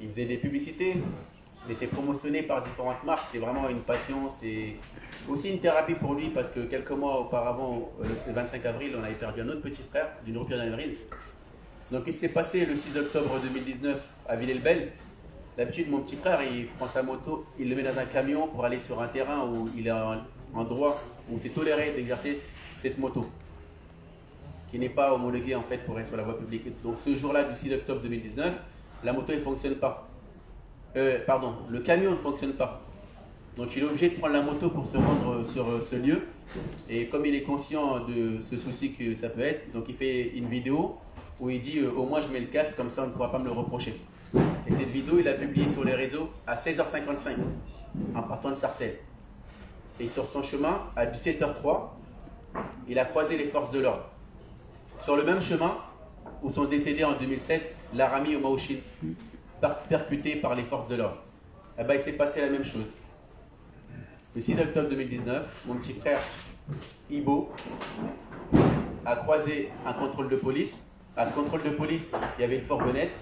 il faisait des publicités, il était promotionné par différentes marques. C'est vraiment une passion, c'est aussi une thérapie pour lui parce que quelques mois auparavant, le 25 avril, on avait perdu un autre petit frère d'une rupture d'anévrisme. Donc il s'est passé le 6 octobre 2019 à Villers-le-Bel. D'habitude, mon petit frère, il prend sa moto, il le met dans un camion pour aller sur un terrain où il est en droit, où c'est toléré d'exercer cette moto, qui n'est pas homologuée en fait pour être sur la voie publique. Donc ce jour-là du 6 octobre 2019, la moto ne fonctionne pas. Le camion ne fonctionne pas. Donc il est obligé de prendre la moto pour se rendre sur ce lieu. Et comme il est conscient de ce souci que ça peut être, donc il fait une vidéo où il dit au moins je mets le casque, comme ça on ne pourra pas me le reprocher. Et cette vidéo, il l'a publiée sur les réseaux à 16h55, en partant de Sarcelles. Et sur son chemin, à 17h03, il a croisé les forces de l'ordre. Sur le même chemin où sont décédés en 2007 Laramie Omaouchin, percuté par les forces de l'ordre. Eh ben, il s'est passé la même chose. Le 6 octobre 2019, mon petit frère Ibo a croisé un contrôle de police. À ce contrôle de police, il y avait une fourgonnette.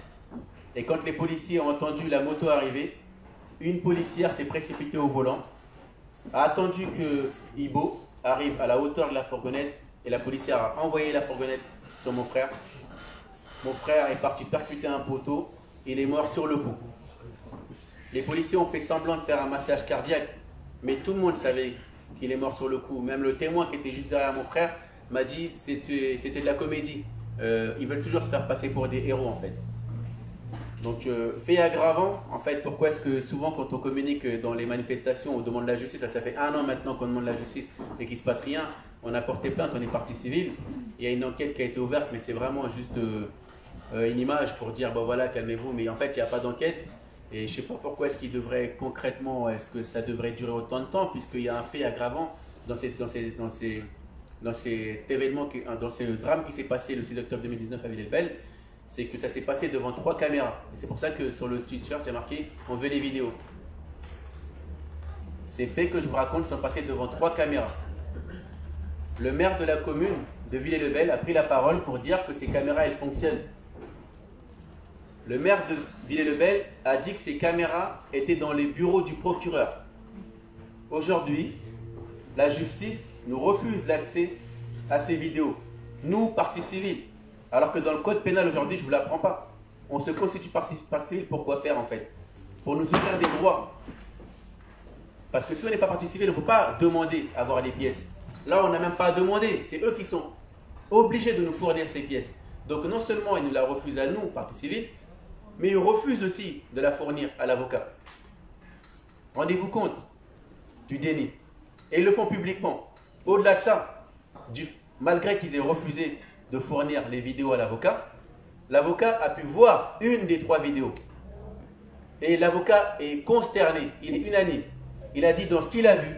Et quand les policiers ont entendu la moto arriver, une policière s'est précipitée au volant, a attendu que Ibo arrive à la hauteur de la fourgonnette et la policière a envoyé la fourgonnette sur mon frère. Mon frère est parti percuter un poteau, il est mort sur le coup. Les policiers ont fait semblant de faire un massage cardiaque, mais tout le monde savait qu'il est mort sur le coup. Même le témoin qui était juste derrière mon frère m'a dit que c'était de la comédie. Ils veulent toujours se faire passer pour des héros en fait. Donc, fait aggravant, en fait, pourquoi est-ce que souvent quand on communique dans les manifestations, on demande la justice, là, ça fait 1 an maintenant qu'on demande la justice et qu'il ne se passe rien, on a porté plainte, on est partie civile, il y a une enquête qui a été ouverte, mais c'est vraiment juste une image pour dire, bon voilà, calmez-vous, mais en fait, il n'y a pas d'enquête, et je ne sais pas pourquoi est-ce qu'il devrait concrètement, est-ce que ça devrait durer autant de temps, puisqu'il y a un fait aggravant dans cet événement, dans ce drame qui s'est passé le 6 octobre 2019 à Villers-le-Bel. C'est que ça s'est passé devant 3 caméras. Et c'est pour ça que sur le t-shirt, il y a marqué « On veut les vidéos ». Ces faits que je vous raconte sont passés devant 3 caméras. Le maire de la commune de Villers-le-Bel a pris la parole pour dire que ces caméras, elles fonctionnent. Le maire de Villers-le-Bel a dit que ces caméras étaient dans les bureaux du procureur. Aujourd'hui, la justice nous refuse l'accès à ces vidéos. Nous, partie civile. Alors que dans le code pénal aujourd'hui, je ne vous l'apprends pas. On se constitue partie civile pour quoi faire en fait? Pour nous ouvrir des droits. Parce que si on n'est pas partie civile, on ne peut pas demander à avoir les pièces. Là, on n'a même pas à demander. C'est eux qui sont obligés de nous fournir ces pièces. Donc non seulement ils nous la refusent à nous, partie civile, mais ils refusent aussi de la fournir à l'avocat. Rendez-vous compte du déni. Et ils le font publiquement. Au-delà de ça, malgré qu'ils aient refusé de fournir les vidéos à l'avocat, l'avocat a pu voir une des 3 vidéos. Et l'avocat est consterné, il est unanime. Il a dit dans ce qu'il a vu,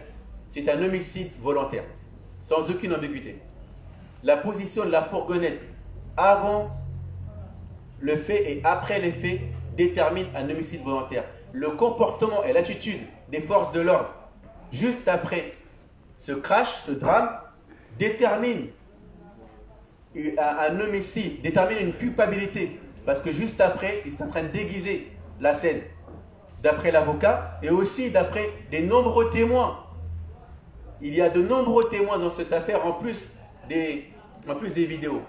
c'est un homicide volontaire, sans aucune ambiguïté. La position de la fourgonnette avant le fait et après les faits détermine un homicide volontaire. Le comportement et l'attitude des forces de l'ordre juste après ce crash, ce drame, détermine un homicide, détermine une culpabilité, parce que juste après, ils sont en train de déguiser la scène, d'après l'avocat, et aussi d'après des nombreux témoins. Il y a de nombreux témoins dans cette affaire, en plus des vidéos.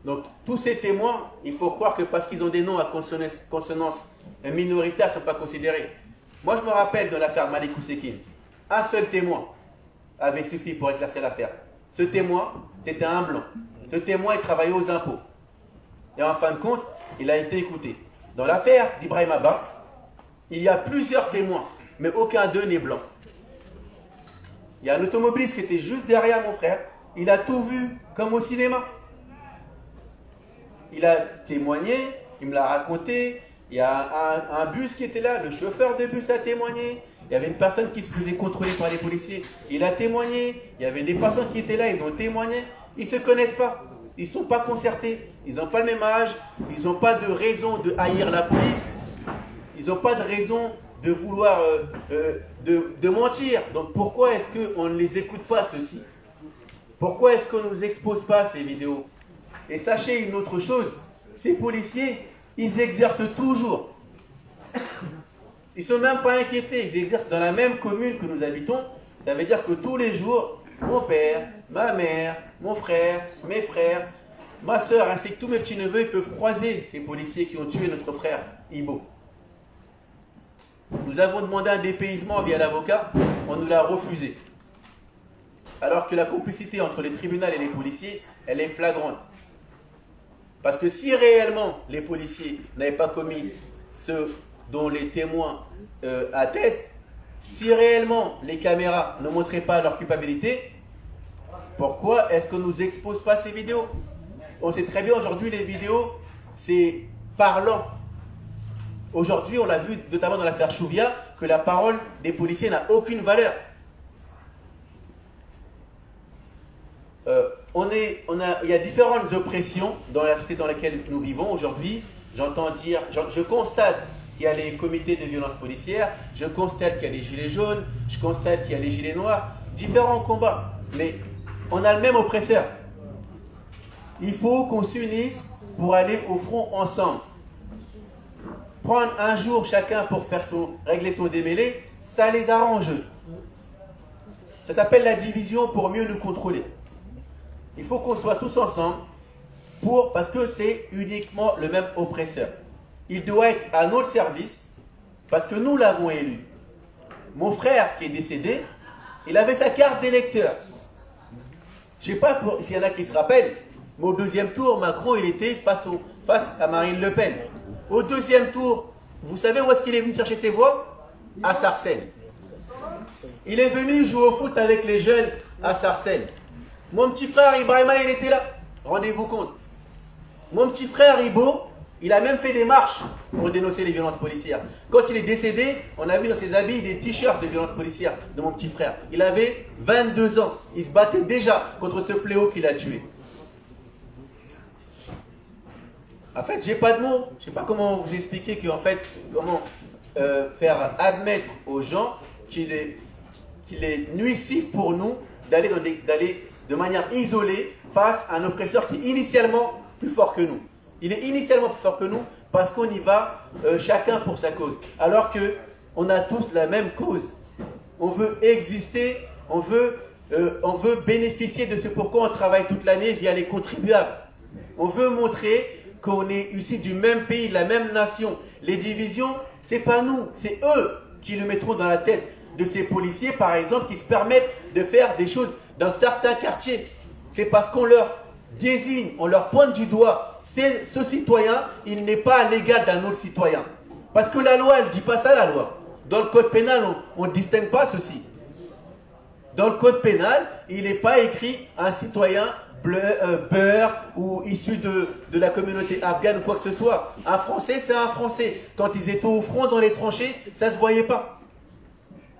Donc, tous ces témoins, il faut croire que parce qu'ils ont des noms à consonance minoritaire, ils ne sont pas considérés. Moi, je me rappelle de l'affaire Malik Oussekine. Un seul témoin avait suffi pour éclaircir l'affaire. Ce témoin, c'était un blanc. Ce témoin, il travaillait aux impôts. Et en fin de compte, il a été écouté. Dans l'affaire d'Ibrahim Abba, il y a plusieurs témoins, mais aucun d'eux n'est blanc. Il y a un automobiliste qui était juste derrière mon frère. Il a tout vu, comme au cinéma. Il a témoigné, il me l'a raconté. Il y a un bus qui était là, le chauffeur de bus a témoigné. Il y avait une personne qui se faisait contrôler par les policiers. Il a témoigné. Il y avait des personnes qui étaient là, ils ont témoigné. Ils ne se connaissent pas. ils ne sont pas concertés, ils n'ont pas le même âge, ils n'ont pas de raison de haïr la police, ils n'ont pas de raison de vouloir de mentir. Donc pourquoi est-ce qu'on ne les écoute pas, ceux-ci? Pourquoi est-ce qu'on ne nous expose pas ces vidéos? Et sachez une autre chose, ces policiers, ils exercent toujours. Ils ne sont même pas inquiétés, ils exercent dans la même commune que nous habitons. Ça veut dire que tous les jours, mon père, ma mère, mon frère, mes frères, ma soeur, ainsi que tous mes petits-neveux, ils peuvent croiser ces policiers qui ont tué notre frère Ibo. Nous avons demandé un dépaysement via l'avocat, on nous l'a refusé. Alors que la complicité entre les tribunaux et les policiers, elle est flagrante. Parce que si réellement les policiers n'avaient pas commis ce dont les témoins attestent, si réellement les caméras ne montraient pas leur culpabilité, pourquoi est-ce qu'on ne nous expose pas ces vidéos? On sait très bien aujourd'hui les vidéos, c'est parlant. Aujourd'hui, on l'a vu notamment dans l'affaire Chouvia, que la parole des policiers n'a aucune valeur. Il y a différentes oppressions dans la société dans laquelle nous vivons aujourd'hui. Je constate qu'il y a les comités de violence policière, je constate qu'il y a les gilets jaunes, je constate qu'il y a les gilets noirs, différents combats. Mais on a le même oppresseur. Il faut qu'on s'unisse pour aller au front ensemble. Prendre un jour chacun pour régler son démêlé, ça les arrange. Ça s'appelle la division pour mieux nous contrôler. Il faut qu'on soit tous ensemble parce que c'est uniquement le même oppresseur. Il doit être à notre service parce que nous l'avons élu. Mon frère qui est décédé, il avait sa carte d'électeur. Je ne sais pas s'il y en a qui se rappellent, mais au deuxième tour, Macron, il était face à Marine Le Pen. Au deuxième tour, vous savez où est-ce qu'il est venu chercher ses voix? À Sarcelles. Il est venu jouer au foot avec les jeunes à Sarcelles. Mon petit frère Ibrahima, il était là. Rendez-vous compte. Mon petit frère Ibo, il a même fait des marches pour dénoncer les violences policières. Quand il est décédé, on a vu dans ses habits des t-shirts de violences policières de mon petit frère. Il avait 22 ans. Il se battait déjà contre ce fléau qui l'a tué. En fait, j'ai pas de mots. Je sais pas comment vous expliquer comment faire admettre aux gens qu'il est nuisif pour nous d'aller de manière isolée face à un oppresseur qui est initialement plus fort que nous. Il est initialement plus fort que nous parce qu'on y va chacun pour sa cause. Alors qu'on a tous la même cause. On veut exister, on veut bénéficier de ce pourquoi on travaille toute l'année via les contribuables. On veut montrer qu'on est issus du même pays, de la même nation. Les divisions, c'est pas nous, c'est eux qui le mettront dans la tête de ces policiers, par exemple, qui se permettent de faire des choses dans certains quartiers. C'est parce qu'on leur désigne, on leur pointe du doigt, ce citoyen, il n'est pas à l'égal d'un autre citoyen. Parce que la loi, elle ne dit pas ça, la loi. Dans le code pénal, on ne distingue pas ceci. Dans le code pénal, il n'est pas écrit un citoyen beurre ou issu de la communauté afghane ou quoi que ce soit. Un Français, c'est un Français. Quand ils étaient au front dans les tranchées, ça ne se voyait pas.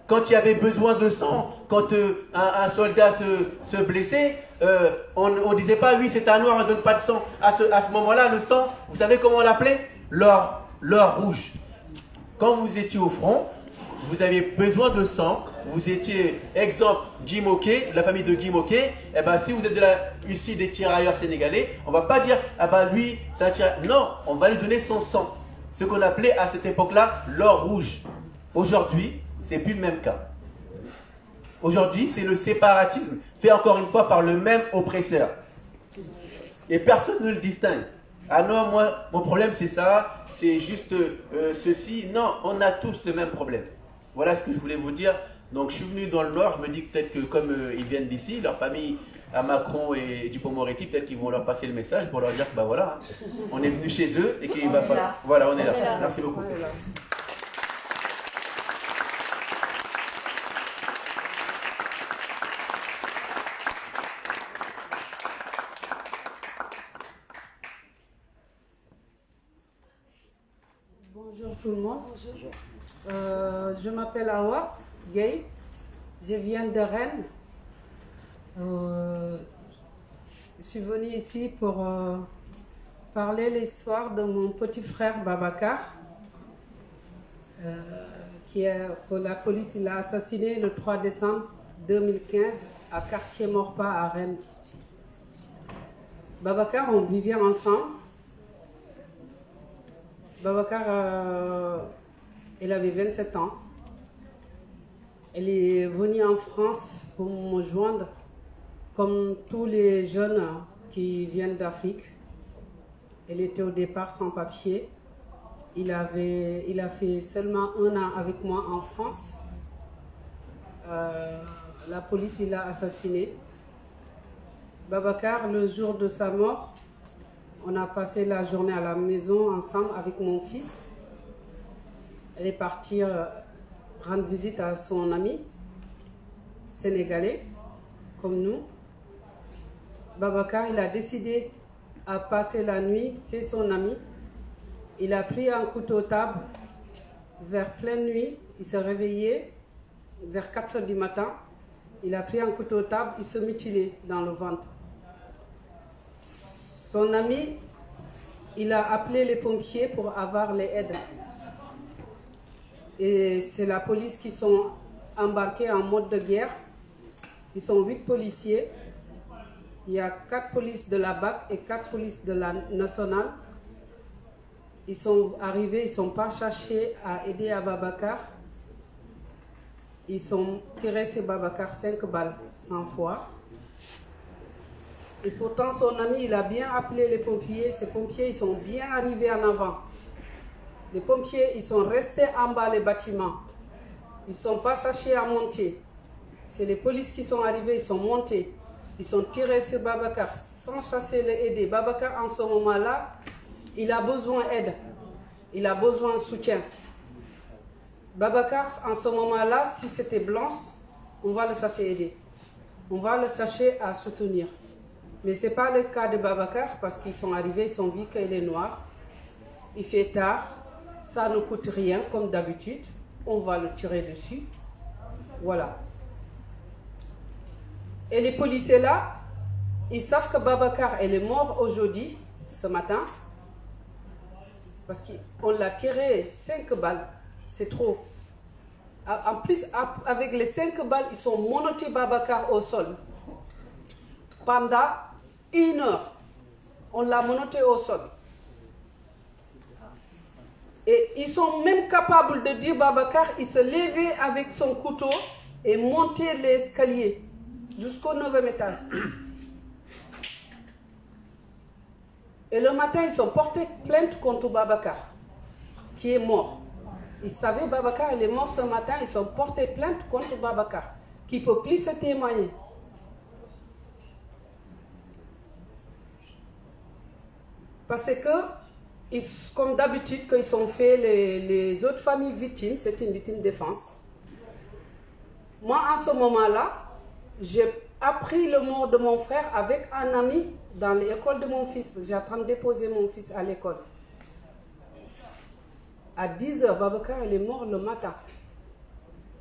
Quand il y avait besoin de sang, quand un soldat se blessait, on ne disait pas, oui, c'est un noir, on ne donne pas de sang. À ce moment-là, le sang, vous savez comment on l'appelait? L'or rouge. Quand vous étiez au front, vous aviez besoin de sang, vous étiez, exemple, Guy Moquet, la famille de Guy Moquet, eh ben, si vous êtes ici des tirailleurs sénégalais, on ne va pas dire, ah ben lui, c'est un tirailleur. Non, on va lui donner son sang. Ce qu'on appelait à cette époque-là l'or rouge. Aujourd'hui, c'est plus le même cas. Aujourd'hui, c'est le séparatisme, fait encore une fois par le même oppresseur. Et personne ne le distingue. Ah non, moi, mon problème c'est ça, c'est juste ceci. Non, on a tous le même problème. Voilà ce que je voulais vous dire. Donc je suis venu dans le Nord, je me dis peut-être que comme ils viennent d'ici, leur famille à Macron et Dupond-Moretti, peut-être qu'ils vont leur passer le message pour leur dire que bah voilà, on est venu chez eux et qu'il va falloir... Voilà, on est là. Merci beaucoup. Bonjour tout le monde. Bonjour. Je m'appelle Awa Gay. Je viens de Rennes. Je suis venue ici pour parler l'histoire de mon petit frère Babacar, que la police l'a assassiné le 3 décembre 2015 à Quartier Morpa à Rennes. Babacar, on vivait ensemble. Babacar, il avait 27 ans. Elle est venue en France pour me joindre, comme tous les jeunes qui viennent d'Afrique. Elle était au départ sans papier. Il a fait seulement 1 an avec moi en France. La police l'a assassiné. Babacar, le jour de sa mort, on a passé la journée à la maison ensemble avec mon fils. Elle est partie rendre visite à son ami sénégalais, comme nous. Babacar, il a décidé à passer la nuit, c'est son ami. Il a pris un couteau table vers pleine nuit. Il s'est réveillé vers 4 h du matin. Il a pris un couteau table, il se mutilait dans le ventre. Son ami, il a appelé les pompiers pour avoir les aides. Et c'est la police qui sont embarqués en mode de guerre. Ils sont 8 policiers. Il y a 4 polices de la BAC et 4 polices de la nationale. Ils sont arrivés, ils ne sont pas cherchés à aider à Babacar. Ils ont tiré sur Babacar 5 balles, 100 fois. Et pourtant, son ami, il a bien appelé les pompiers. Ces pompiers, ils sont bien arrivés en avant. Les pompiers, ils sont restés en bas les bâtiments. Ils ne sont pas cherchés à monter. C'est les polices qui sont arrivés, ils sont montés. Ils ont tiré sur Babacar sans chercher l'aider. Babacar, en ce moment-là, il a besoin d'aide. Il a besoin de soutien. Babacar, en ce moment-là, si c'était Blanche, on va le chercher aider. On va le chercher à soutenir. Mais ce n'est pas le cas de Babacar parce qu'ils sont arrivés, ils ont vu qu'il est noir. Il fait tard. Ça ne coûte rien comme d'habitude. On va le tirer dessus. Voilà. Et les policiers là, ils savent que Babacar elle est mort aujourd'hui, ce matin. Parce qu'on l'a tiré 5 balles. C'est trop. En plus, avec les 5 balles, ils ont menotté Babacar au sol. Pendant 1 heure, on l'a menotté au sol. Et ils sont même capables de dire Babacar, il se levait avec son couteau et montait l'escalier jusqu'au 9e étage. Et le matin, ils ont porté plainte contre Babacar, qui est mort. Ils savaient Babacar, il est mort ce matin, ils ont porté plainte contre Babacar, qui ne peut plus se témoigner. Parce que, comme d'habitude, quand ils ont fait les autres familles victimes, c'est une victime défense. Moi, en ce moment-là, j'ai appris le mort de mon frère avec un ami dans l'école de mon fils. J'ai en train de déposer mon fils à l'école. À 10 h, Babacar il est mort le matin,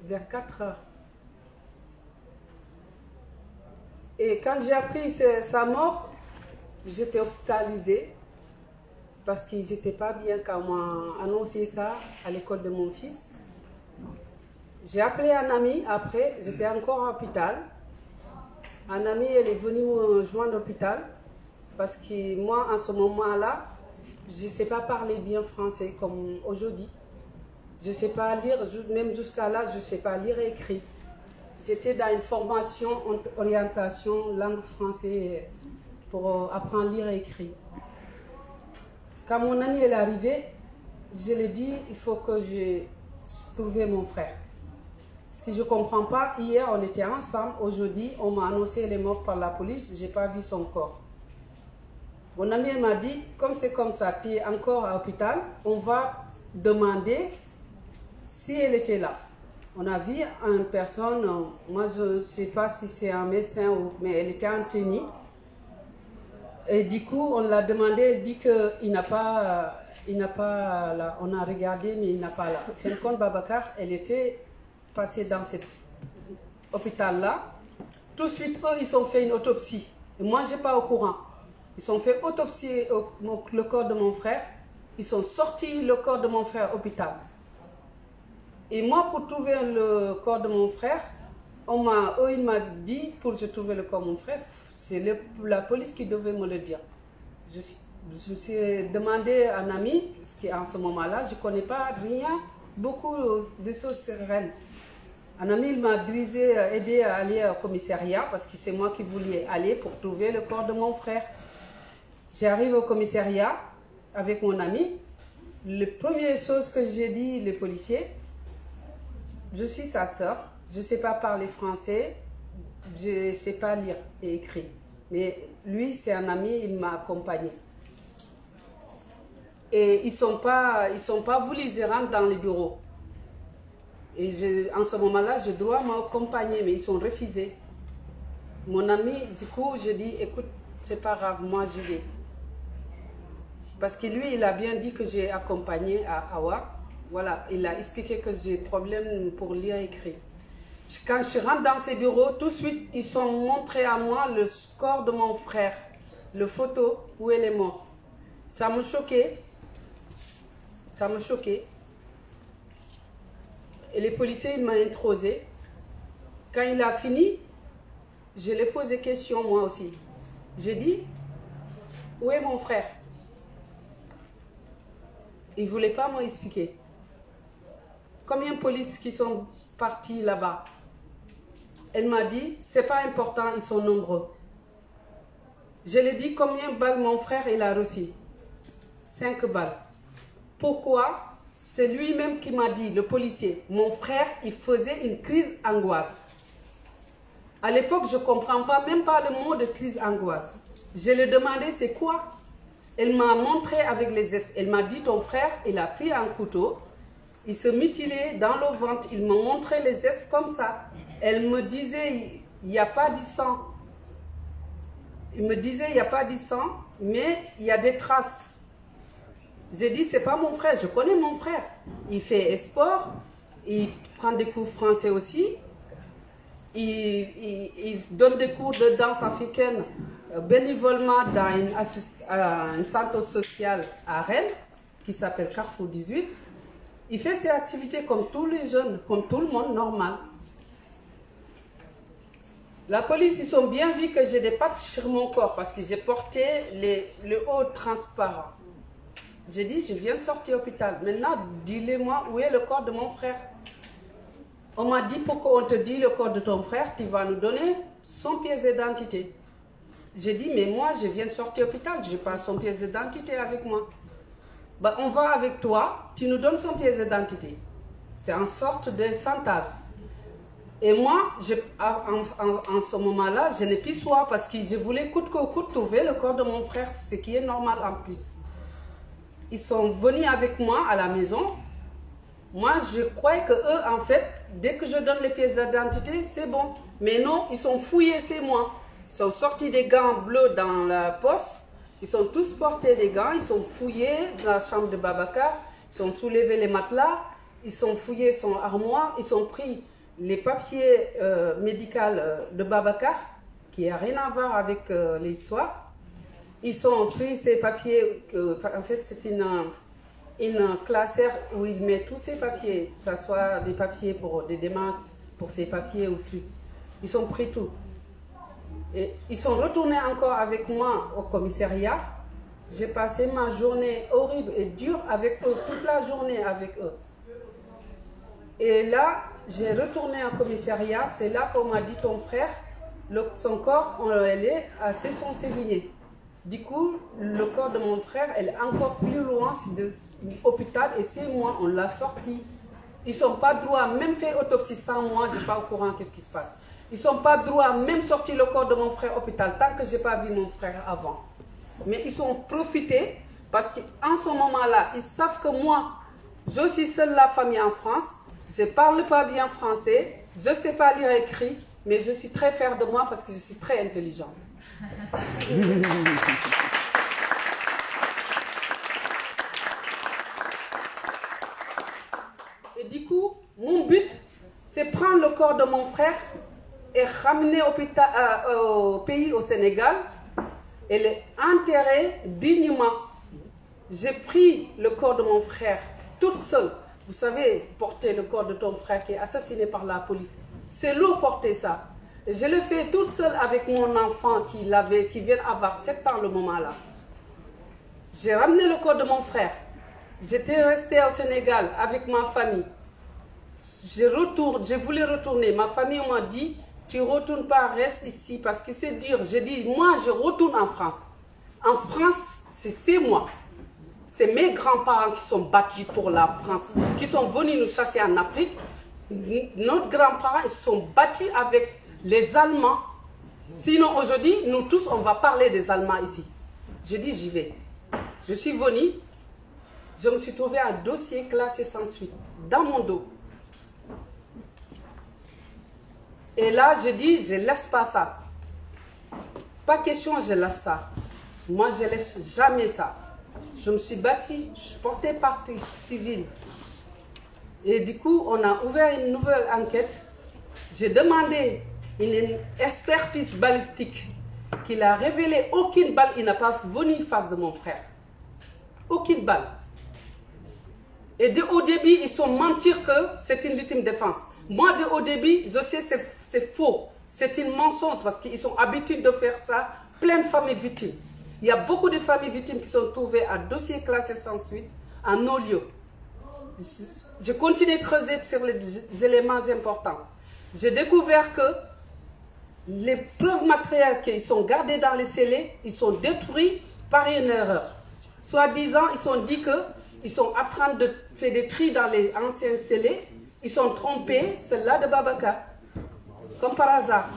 vers 4 h. Et quand j'ai appris sa mort, j'étais hospitalisée parce qu'ils n'étaient pas bien quand on m'a annoncé ça à l'école de mon fils. J'ai appelé un ami après, j'étais encore à l'hôpital. Un ami, elle est venue me joindre à l'hôpital parce que moi, en ce moment-là, je ne sais pas parler bien français comme aujourd'hui. Je ne sais pas lire, même jusqu'à là, je ne sais pas lire et écrire. J'étais dans une formation orientation langue française pour apprendre à lire et écrire. Quand mon ami est arrivé, je lui ai dit, il faut que je trouve mon frère. Ce que je ne comprends pas, hier on était ensemble, aujourd'hui on m'a annoncé les morts par la police, je n'ai pas vu son corps. Mon ami m'a dit, comme c'est comme ça, tu es encore à l'hôpital, on va demander si elle était là. On a vu une personne, moi je ne sais pas si c'est un médecin, mais elle était en tenue. Et du coup, on l'a demandé, elle dit qu'il n'a pas là. On a regardé, mais il n'a pas là. Fin de compte, Babacar, elle était passée dans cet hôpital-là. Tout de suite, eux, ils ont fait une autopsie. Et moi, je n'ai pas au courant. Ils ont fait autopsier le corps de mon frère. Ils ont sorti le corps de mon frère à l'hôpital. Et moi, pour trouver le corps de mon frère, il m'a dit, pour que je trouve le corps de mon frère, c'est la police qui devait me le dire. Je me suis demandé à un ami, parce qu'en ce moment-là, je ne connais pas rien, beaucoup de choses sereines. Un ami m'a aidé à aller au commissariat, parce que c'est moi qui voulais aller pour trouver le corps de mon frère. J'arrive au commissariat avec mon ami. La première chose que j'ai dit, les policiers, je suis sa soeur, je ne sais pas parler français, je ne sais pas lire et écrire. Mais lui, c'est un ami, il m'a accompagné. Et ils sont pas voulu les rendre dans les bureaux. Et en ce moment-là, je dois m'accompagner, mais ils ont refusé. Mon ami, du coup, je dis, écoute, c'est pas grave, moi je vais. Parce que lui, il a bien dit que j'ai accompagné à Awa. Voilà, il a expliqué que j'ai problème pour lire et écrire. Quand je rentre dans ces bureaux, tout de suite, ils ont montré à moi le corps de mon frère, le photo où elle est morte. Ça me choquait. Ça me choquait. Et les policiers, ils m'ont introsé. Quand il a fini, je lui ai posé des questions moi aussi. J'ai dit, où est mon frère? Il ne voulait pas m'expliquer. Combien de policiers qui sont partis là-bas? Elle m'a dit, c'est pas important, ils sont nombreux. Je lui ai dit, combien de balles mon frère il a reçu? 5 balles. Pourquoi? C'est lui-même qui m'a dit, le policier, mon frère, il faisait une crise angoisse. À l'époque, je ne comprends pas, même pas le mot de crise angoisse. Je lui ai demandé, c'est quoi? Elle m'a montré avec les gestes. Elle m'a dit, ton frère, il a pris un couteau, il se mutilait dans le ventre, il m'a montré les gestes comme ça. Elle me disait, il n'y a pas de sang. Il me disait, il n'y a pas de sang, mais il y a des traces. J'ai dit, c'est pas mon frère, je connais mon frère. Il fait sport, il prend des cours français aussi, il donne des cours de danse africaine bénévolement dans un centre social à Rennes, qui s'appelle Carrefour 18. Il fait ses activités comme tous les jeunes, comme tout le monde normal. La police, ils ont bien vu que j'ai des pattes sur mon corps parce que j'ai porté le haut transparent. J'ai dit, je viens de sortir de l'hôpital. Maintenant, dis-le-moi, où est le corps de mon frère? On m'a dit, pour qu'on te dise le corps de ton frère, tu vas nous donner son pièce d'identité. J'ai dit, mais moi, je viens de sortir de l'hôpital, je n'ai pas son pièce d'identité avec moi. Ben, on va avec toi, tu nous donnes son pièce d'identité. C'est une sorte de chantage. Et moi, en ce moment-là, je n'ai plus soin parce que je voulais coûte que coûte trouver le corps de mon frère, ce qui est normal en plus. Ils sont venus avec moi à la maison. Moi, je croyais que eux, en fait, dès que je donne les pièces d'identité, c'est bon. Mais non, ils sont fouillés, c'est moi. Ils sont sortis des gants bleus dans la poste. Ils sont tous portés des gants. Ils sont fouillés dans la chambre de Babacar. Ils ont soulevé les matelas. Ils sont fouillés son armoire. Ils ont pris les papiers médicaux de Babacar, qui n'a rien à voir avec l'histoire. Ils ont pris ces papiers, en fait c'est une classeur où il met tous ces papiers, que ce soit des papiers pour des démences, pour ces papiers ou tout. Ils ont pris tout. Et ils sont retournés encore avec moi au commissariat. J'ai passé ma journée horrible et dure avec eux, toute la journée avec eux. Et là, j'ai retourné au commissariat, c'est là qu'on m'a dit, ton frère, son corps, elle est à Cesson-Sévigné. Du coup, le corps de mon frère, elle est encore plus loin, c'est de l'hôpital, et c'est moi, on l'a sorti. Ils n'ont pas droit, même fait autopsie sans moi, je ne suis pas au courant qu'est-ce qui se passe. Ils n'ont pas droit, même sortir le corps de mon frère à l'hôpital, tant que je n'ai pas vu mon frère avant. Mais ils ont profité, parce qu'en ce moment-là, ils savent que moi, je suis seule la famille en France, je ne parle pas bien français, je ne sais pas lire et écrire, mais je suis très fière de moi parce que je suis très intelligente. Et du coup, mon but, c'est prendre le corps de mon frère est ramenée au pays, au Sénégal. Elle est enterrée dignement. J'ai pris le corps de mon frère, toute seule. Vous savez, porter le corps de ton frère qui est assassiné par la police. C'est lourd porter ça. Et je l'ai fait toute seule avec mon enfant qui vient avoir 7 ans le moment-là. J'ai ramené le corps de mon frère. J'étais restée au Sénégal avec ma famille. Je voulais retourner. Ma famille m'a dit, tu ne retournes pas, reste ici parce que c'est dur. J'ai dit, moi je retourne en France. En France, c'est moi. C'est mes grands-parents qui sont battus pour la France, qui sont venus nous chasser en Afrique. Nos grands-parents ils sont battus avec les Allemands. Sinon aujourd'hui, nous tous, on va parler des Allemands ici. J'ai dit, j'y vais. Je suis venue. Je me suis trouvé un dossier classé sans suite dans mon dos. Et là, je dis, je ne laisse pas ça. Pas question, je laisse ça. Moi, je ne laisse jamais ça. Je me suis battue, je portais partie civile. Et du coup, on a ouvert une nouvelle enquête. J'ai demandé une expertise balistique qui a révélé aucune balle. Il n'a pas venu face de mon frère. Aucune balle. Et au début, ils sont mentir que c'est une légitime défense. Moi, au début, je sais que c'est faux. C'est une mensonge parce qu'ils sont habitués de faire ça. Plein de familles victimes. Il y a beaucoup de familles victimes qui sont trouvées à dossier classé sans suite, en non-lieu. Je continue à creuser sur les éléments importants. J'ai découvert que les preuves matérielles qui sont gardées dans les scellés, ils sont détruits par une erreur. Soi-disant, ils sont dit qu'ils sont en train de faire des tris dans les anciens scellés. Ils sont trompés, celle-là de Babaka. Comme par hasard.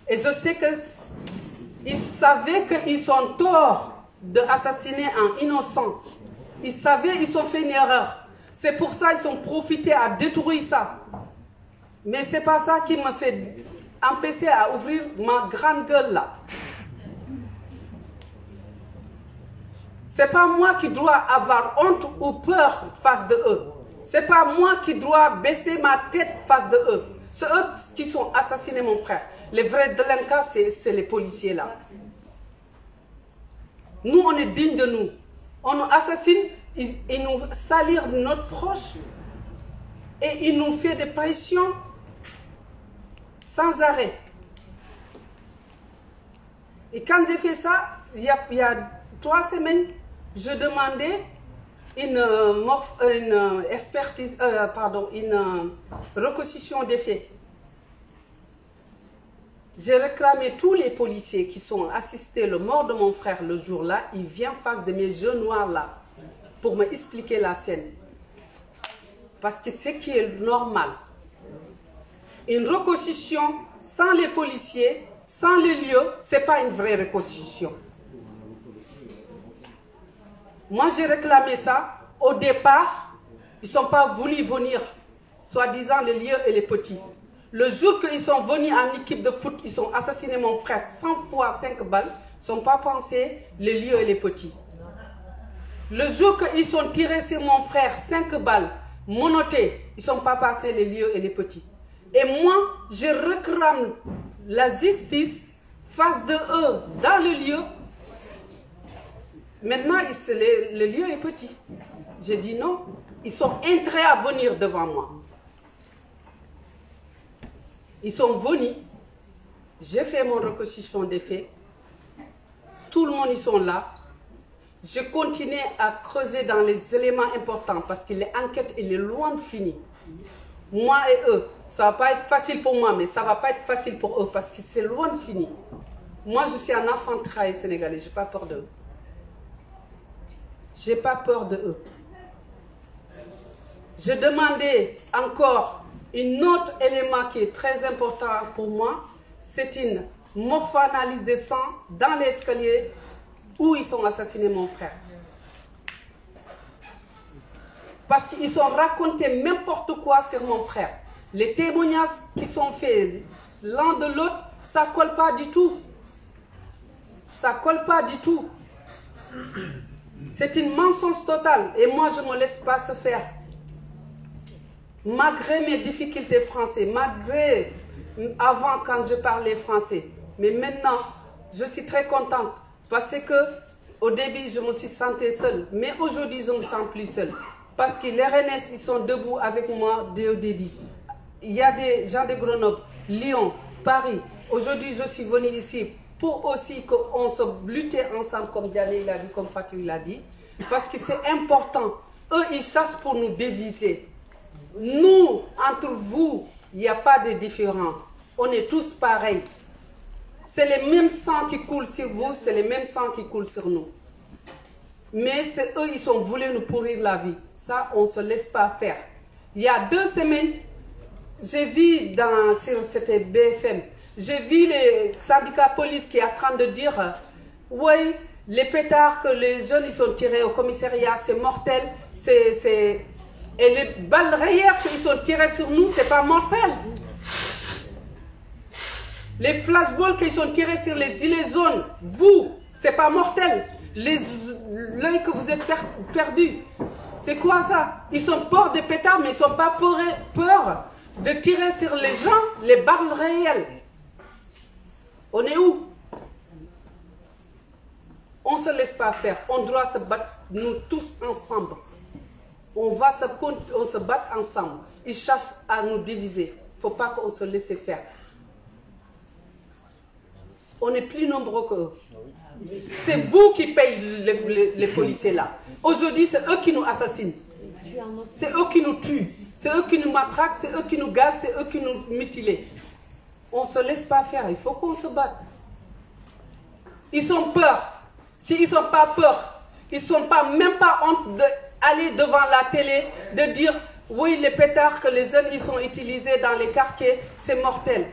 Et je sais qu'ils savaient qu'ils sont torts d'assassiner un innocent. Ils savaient qu'ils ont fait une erreur. C'est pour ça qu'ils ont profité à détruire ça. Mais ce n'est pas ça qui m'a fait empêcher à ouvrir ma grande gueule là. Ce n'est pas moi qui dois avoir honte ou peur face de eux. Ce n'est pas moi qui dois baisser ma tête face de eux. C'est eux qui sont assassinés mon frère. Les vrais délinquants, c'est les policiers là. Nous, on est dignes de nous. On nous assassine, ils nous salissent notre proche et ils nous font des pressions sans arrêt. Et quand j'ai fait ça, il y a 3 semaines, je demandais une expertise, une reconstitution des faits. J'ai réclamé tous les policiers qui sont assistés le mort de mon frère le jour-là, ils viennent face de mes yeux noirs là, pour m'expliquer la scène. Parce que c'est ce qui est normal. Une reconstitution sans les policiers, sans les lieux, ce n'est pas une vraie reconstitution. Moi, j'ai réclamé ça. Au départ, ils ne sont pas voulu venir, soi-disant les lieux et les petits. Le jour qu'ils sont venus en équipe de foot, ils ont assassiné mon frère 100 fois 5 balles, ils ne sont pas pensé les lieux et les petits. Le jour qu'ils ont tiré sur mon frère 5 balles, monoté, ils ne sont pas passés les lieux et les petits. Et moi, je réclame la justice face de eux dans le lieu. Maintenant, le lieu est petit. J'ai dit non. Ils sont entrés à venir devant moi. Ils sont venus. J'ai fait mon reconstitution des faits. Tout le monde, ils sont là. Je continue à creuser dans les éléments importants parce que l'enquête, elle est loin de finir. Moi et eux, ça ne va pas être facile pour moi, mais ça ne va pas être facile pour eux parce que c'est loin de finir. Moi, je suis un enfant trahi sénégalais. Je n'ai pas peur d'eux. Je n'ai pas peur de eux. Je demandais encore un autre élément qui est très important pour moi. C'est une morpho-analyse des sangs dans l'escalier où ils ont assassiné mon frère. Parce qu'ils ont raconté n'importe quoi sur mon frère. Les témoignages qui sont faits l'un de l'autre, ça ne colle pas du tout. Ça ne colle pas du tout. C'est une mensonge totale et moi je ne me laisse pas se faire. Malgré mes difficultés françaises, malgré avant quand je parlais français. Mais maintenant, je suis très contente parce que au début, je me suis sentie seule. Mais aujourd'hui, je ne me sens plus seule. Parce que les RNS, ils sont debout avec moi dès au début. Il y a des gens de Grenoble, Lyon, Paris. Aujourd'hui, je suis venue ici pour aussi qu'on se lutte ensemble, comme Diané l'a dit, comme Fatou l'a dit. Parce que c'est important. Eux, ils cherchent pour nous diviser. Nous, entre vous, il n'y a pas de différence. On est tous pareils. C'est les mêmes sangs qui coulent sur vous, c'est les mêmes sangs qui coulent sur nous. Mais c'est eux, ils ont voulu nous pourrir la vie. Ça, on ne se laisse pas faire. Il y a 2 semaines, j'ai vu sur cette BFM, j'ai vu les syndicats police qui est en train de dire oui, les pétards que les jeunes ils sont tirés au commissariat, c'est mortel. Et les balles réelles qu'ils sont tirées sur nous, c'est pas mortel. Les flashballs qu'ils sont tirés sur les gilets jaunes, vous, c'est pas mortel. L'œil que vous êtes perdu, c'est quoi ça? Ils sont peur des pétards, mais ils sont pas peur de tirer sur les gens les balles réelles. On est où? On ne se laisse pas faire. On doit se battre, nous tous ensemble. On se battre ensemble. Ils cherchent à nous diviser. Il ne faut pas qu'on se laisse faire. On est plus nombreux qu'eux. C'est vous qui payez les policiers là. Aujourd'hui, c'est eux qui nous assassinent. C'est eux qui nous tuent. C'est eux qui nous matraquent. C'est eux qui nous gazent. C'est eux qui nous mutilent. On ne se laisse pas faire. Il faut qu'on se batte. Ils ont peur. S'ils n'ont pas peur, ils ne sont même pas honte d'aller devant la télé, de dire oui, les pétards que les jeunes ils sont utilisés dans les quartiers, c'est mortel.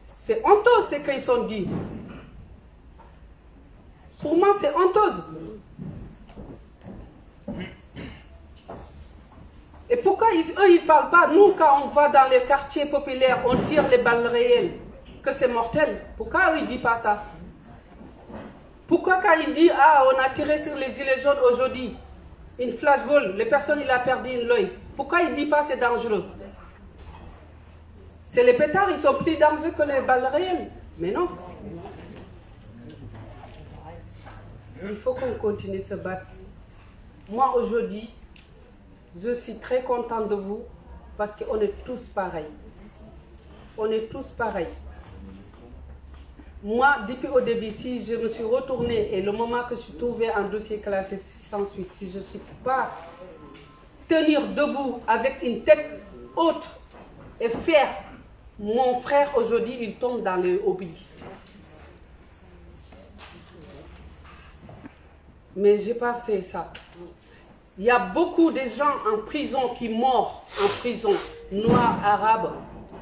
C'est honteux ce qu'ils ont dit. Pour moi, c'est honteux. Et pourquoi eux, ils ne parlent pas? Nous, quand on va dans les quartiers populaires, on tire les balles réelles, que c'est mortel. Pourquoi ils ne disent pas ça? Pourquoi quand il dit, ah, on a tiré sur les gilets jaunes aujourd'hui, une flashball, les personnes, il a perdu l'œil. Pourquoi il ne dit pas c'est dangereux? C'est les pétards, ils sont plus dangereux que les balles réelles. Mais non. Il faut qu'on continue de se battre. Moi, aujourd'hui, je suis très contente de vous parce qu'on est tous pareils. On est tous pareils. Moi, depuis au début, si je me suis retournée et le moment que je suis trouvée en dossier classé sans suite, si je ne suis pas tenir debout avec une tête haute et faire, mon frère aujourd'hui, il tombe dans le oubli. Mais je n'ai pas fait ça. Il y a beaucoup de gens en prison qui meurent en prison, noirs, arabes.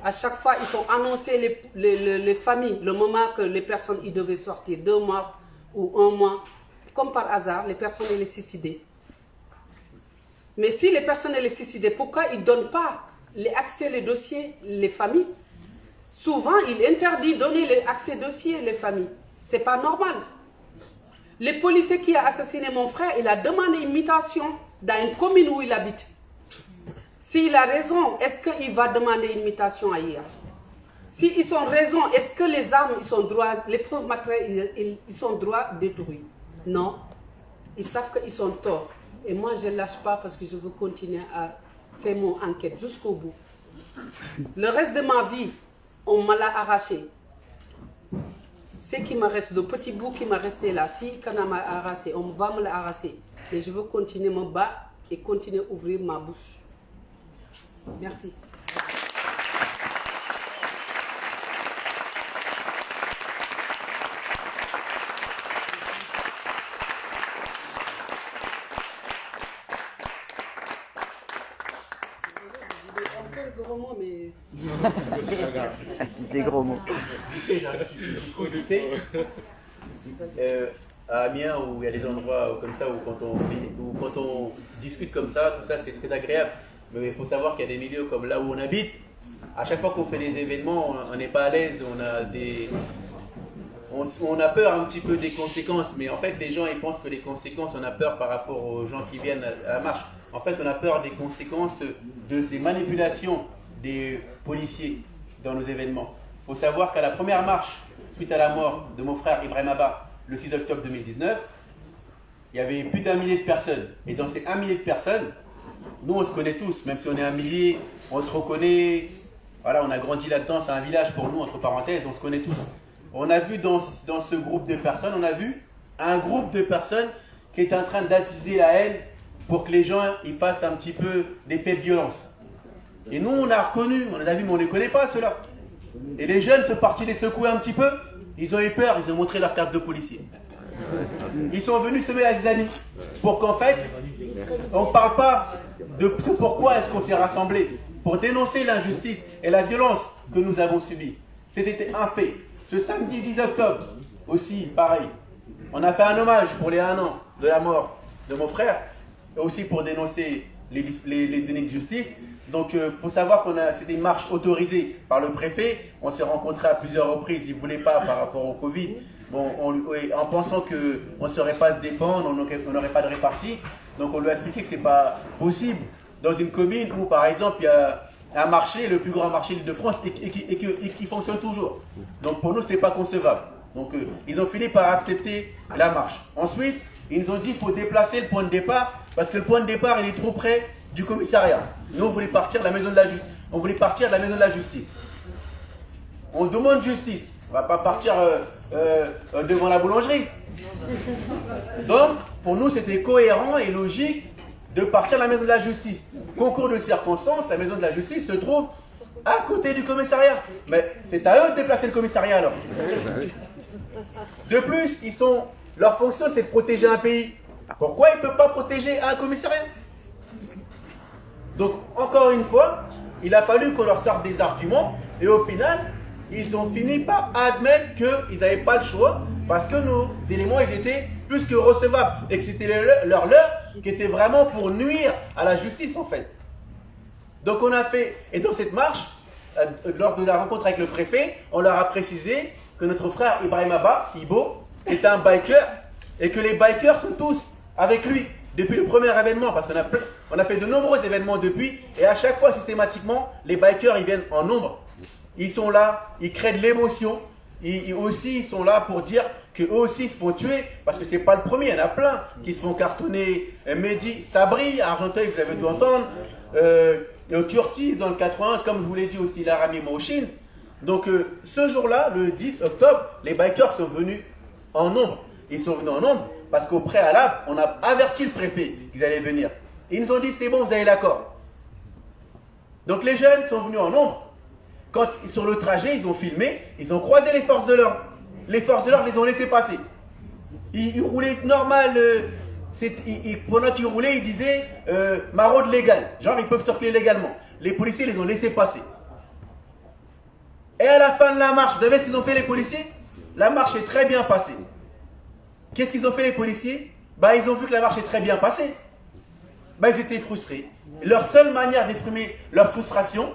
À chaque fois, ils ont annoncé les familles, le moment que les personnes ils devaient sortir, 2 mois ou 1 mois. Comme par hasard, les personnes les suicidées. Mais si les personnes les suicidées, pourquoi ils ne donnent pas l'accès les dossiers, les familles? Souvent, ils interdisent de donner l'accès dossier les familles. Ce n'est pas normal. Le policier qui a assassiné mon frère, il a demandé une mutation dans une commune où il habite. S'il a raison, est-ce qu'il va demander une mutation ailleurs? S'ils ont raison, est-ce que les armes, ils sont droits, les preuves matérielles, ils sont droits détruits? Non. Ils savent qu'ils sont torts. Et moi, je ne lâche pas parce que je veux continuer à faire mon enquête jusqu'au bout. Le reste de ma vie, on me l'a arraché. Ce qui me reste, le petit bout qui m'a resté là, si on m'a arraché, on va me l'arracher. Mais je veux continuer mon bas et continuer à ouvrir ma bouche. Merci. Gros mots, mais... Des gros mots. À Amiens, où il y a des endroits comme ça, où quand on discute comme ça, tout ça c'est très agréable. Mais il faut savoir qu'il y a des milieux comme là où on habite. À chaque fois qu'on fait des événements, on n'est pas à l'aise, on a peur un petit peu des conséquences. Mais en fait, les gens ils pensent que les conséquences, on a peur par rapport aux gens qui viennent à la marche. En fait, on a peur des conséquences de ces manipulations des policiers. dans nos événements. Il faut savoir qu'à la première marche, suite à la mort de mon frère Ibrahim Abba, le 6 octobre 2019, il y avait plus d'1 millier de personnes. Et dans ces 1 millier de personnes, nous on se connaît tous, même si on est 1 millier, on se reconnaît, voilà, on a grandi là-dedans, c'est un village pour nous, entre parenthèses, on se connaît tous. On a vu dans ce groupe de personnes, on a vu un groupe de personnes qui est en train d'attiser la haine pour que les gens ils fassent un petit peu des faits de violence. Et nous on a reconnu, on les a vus, mais on ne les connaît pas ceux-là. Et les jeunes sont partis les secouer un petit peu, ils ont eu peur, ils ont montré leur carte de policier. Ils sont venus semer la zizanie pour qu'en fait, on ne parle pas de pourquoi est-ce qu'on s'est rassemblés, pour dénoncer l'injustice et la violence que nous avons subie. C'était un fait. Ce samedi 10 octobre, aussi, pareil, on a fait un hommage pour les 1 an de la mort de mon frère, et aussi pour dénoncer les délits de justice. Donc, il faut savoir que c'était une marche autorisée par le préfet. On s'est rencontrés à plusieurs reprises. Il ne voulait pas par rapport au Covid. Bon, en pensant qu'on ne saurait pas se défendre, on n'aurait pas de répartie. Donc, on lui a expliqué que ce n'est pas possible. Dans une commune où, par exemple, il y a un marché, le plus grand marché d'Île-de-France, et qui fonctionne toujours. Donc, pour nous, ce n'était pas concevable. Donc, ils ont fini par accepter la marche. Ensuite, ils nous ont dit qu'il faut déplacer le point de départ, parce que le point de départ, il est trop près du commissariat. Nous, on voulait partir de la maison de la justice. On voulait partir de la maison de la justice. On demande justice. On ne va pas partir devant la boulangerie. Donc, pour nous, c'était cohérent et logique de partir de la maison de la justice. Concours de circonstances, la maison de la justice se trouve à côté du commissariat. Mais c'est à eux de déplacer le commissariat alors. De plus, leur fonction, c'est de protéger un pays. Pourquoi ils ne peuvent pas protéger un commissariat? Donc, encore une fois, il a fallu qu'on leur sorte des arguments et au final, ils ont fini par admettre qu'ils n'avaient pas le choix parce que nos éléments, ils étaient plus que recevables et que c'était leur qui était vraiment pour nuire à la justice en fait. Donc, on a fait, et dans cette marche, lors de la rencontre avec le préfet, on leur a précisé que notre frère Ibrahim Abba, Ibo, est un biker et que les bikers sont tous avec lui. Depuis le premier événement, parce qu'on a fait de nombreux événements depuis, et à chaque fois, systématiquement, les bikers, ils viennent en nombre. Ils sont là, ils créent de l'émotion. Ils sont là pour dire qu'eux aussi se font tuer, parce que c'est pas le premier, il y en a plein qui se font cartonner. Mehdi, Sabri, à Argenteuil, vous avez dû entendre. Curtis, dans le 91, comme je vous l'ai dit aussi, Laramie Mauchine. Donc, ce jour-là, le 10 octobre, les bikers sont venus en nombre. Ils sont venus en nombre. Parce qu'au préalable, on a averti le préfet qu'ils allaient venir. Et ils nous ont dit, c'est bon, vous avez l'accord. Donc les jeunes sont venus en nombre. Quand sur le trajet, ils ont filmé, ils ont croisé les forces de l'ordre. Les forces de l'ordre les ont laissés passer. Ils roulaient normal. Pendant qu'ils roulaient, ils disaient maraude légale. Genre, ils peuvent circuler légalement. Les policiers les ont laissés passer. Et à la fin de la marche, vous savez ce qu'ils ont fait les policiers? La marche est très bien passée. Qu'est-ce qu'ils ont fait les policiers? Ils ont vu que la marche est très bien passée. Ils étaient frustrés. Leur seule manière d'exprimer leur frustration,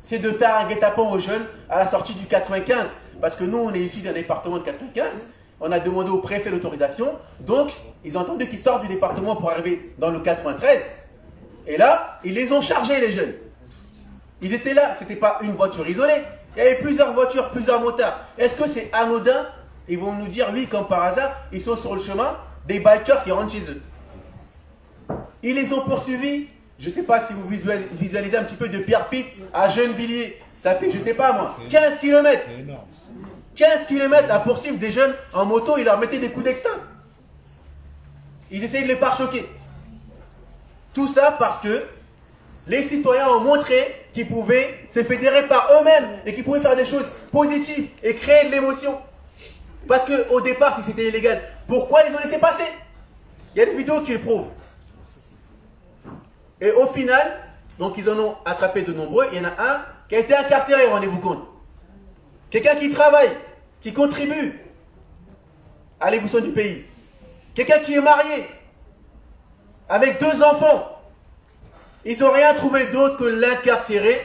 c'est de faire un guet-apens aux jeunes à la sortie du 95. Parce que nous, on est issus d'un département de 95. On a demandé au préfet l'autorisation. Donc, ils ont entendu qu'ils sortent du département pour arriver dans le 93. Et là, ils les ont chargés, les jeunes. Ils étaient là. Ce n'était pas une voiture isolée. Il y avait plusieurs voitures, plusieurs motards. Est-ce que c'est anodin? Ils vont nous dire, oui, comme par hasard, ils sont sur le chemin des bikers qui rentrent chez eux. Ils les ont poursuivis. Je ne sais pas si vous visualisez un petit peu de Pierrefitte à Gennevilliers. Ça fait, je ne sais pas moi, 15 km. 15 km à poursuivre des jeunes en moto, ils leur mettaient des coups d'extinct. Ils essayaient de les pare-choquer. Tout ça parce que les citoyens ont montré qu'ils pouvaient se fédérer par eux-mêmes et qu'ils pouvaient faire des choses positives et créer de l'émotion. Parce qu'au départ, si c'était illégal, pourquoi ils ont laissé passer? Il y a des vidéos qui le prouvent. Et au final, donc ils en ont attrapé de nombreux. Il y en a un qui a été incarcéré, rendez-vous compte. Quelqu'un qui travaille, qui contribue à l'évolution du pays. Quelqu'un qui est marié, avec 2 enfants. Ils n'ont rien trouvé d'autre que l'incarcérer.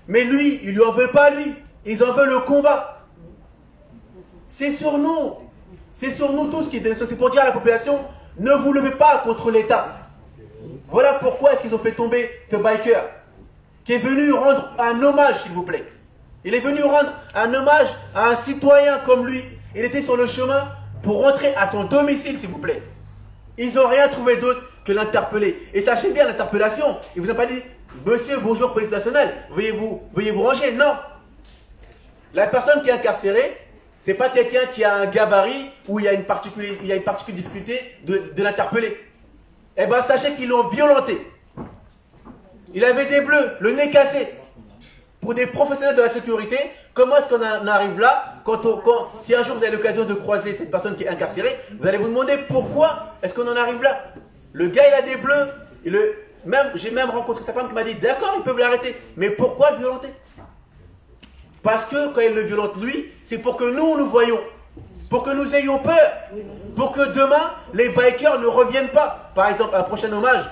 Mais lui, il ne lui en veut pas lui. Ils en veulent le combat. C'est sur nous. C'est sur nous tous qui dénonçons. C'est pour dire à la population, ne vous levez pas contre l'État. Voilà pourquoi est-ce qu'ils ont fait tomber ce biker qui est venu rendre un hommage, s'il vous plaît. Il est venu rendre un hommage à un citoyen comme lui. Il était sur le chemin pour rentrer à son domicile, s'il vous plaît. Ils n'ont rien trouvé d'autre que l'interpeller. Et sachez bien, l'interpellation, il ne vous a pas dit « Monsieur, bonjour, police nationale, veuillez vous ranger ». Non. La personne qui est incarcérée, ce n'est pas quelqu'un qui a un gabarit où il y a une particulière difficulté de l'interpeller. Eh bien, sachez qu'ils l'ont violenté. Il avait des bleus, le nez cassé. Pour des professionnels de la sécurité, comment est-ce qu'on en arrive là si un jour vous avez l'occasion de croiser cette personne qui est incarcérée, vous allez vous demander pourquoi est-ce qu'on en arrive là. Le gars, il a des bleus. J'ai même rencontré sa femme qui m'a dit, d'accord, ils peuvent l'arrêter. Mais pourquoi le violenter? Parce que quand il le violente lui, c'est pour que nous voyions. Pour que nous ayons peur. Pour que demain, les bikers ne reviennent pas. Par exemple, un prochain hommage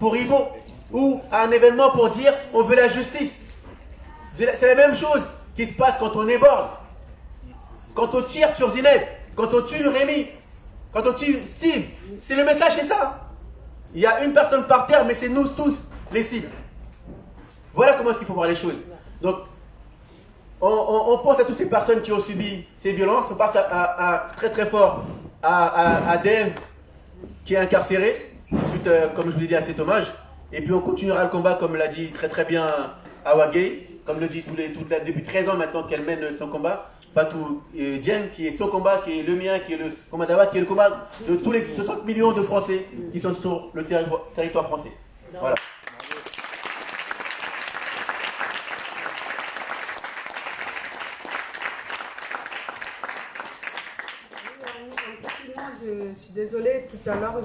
pour Ivo. Ou à un événement pour dire, on veut la justice. C'est la même chose qui se passe quand on éborde, quand on tire sur Zined, quand on tue Rémi, quand on tue Steve. C'est le message, c'est ça. Il y a une personne par terre, mais c'est nous tous les cibles. Voilà comment est-ce qu'il faut voir les choses. Donc, on pense à toutes ces personnes qui ont subi ces violences. On pense très très fort à Dave qui est incarcéré, suite, comme je vous l'ai dit, à cet hommage. Et puis on continuera le combat, comme l'a dit très très bien Awa Gueye. Comme le dit depuis 13 ans maintenant qu'elle mène son combat, Fatou Dieng, qui est son combat, qui est le mien, qui est le combat d'Awa, qui est le combat de tous les 60 millions de Français qui sont sur le territoire français. Voilà. Je suis désolée, tout à l'heure,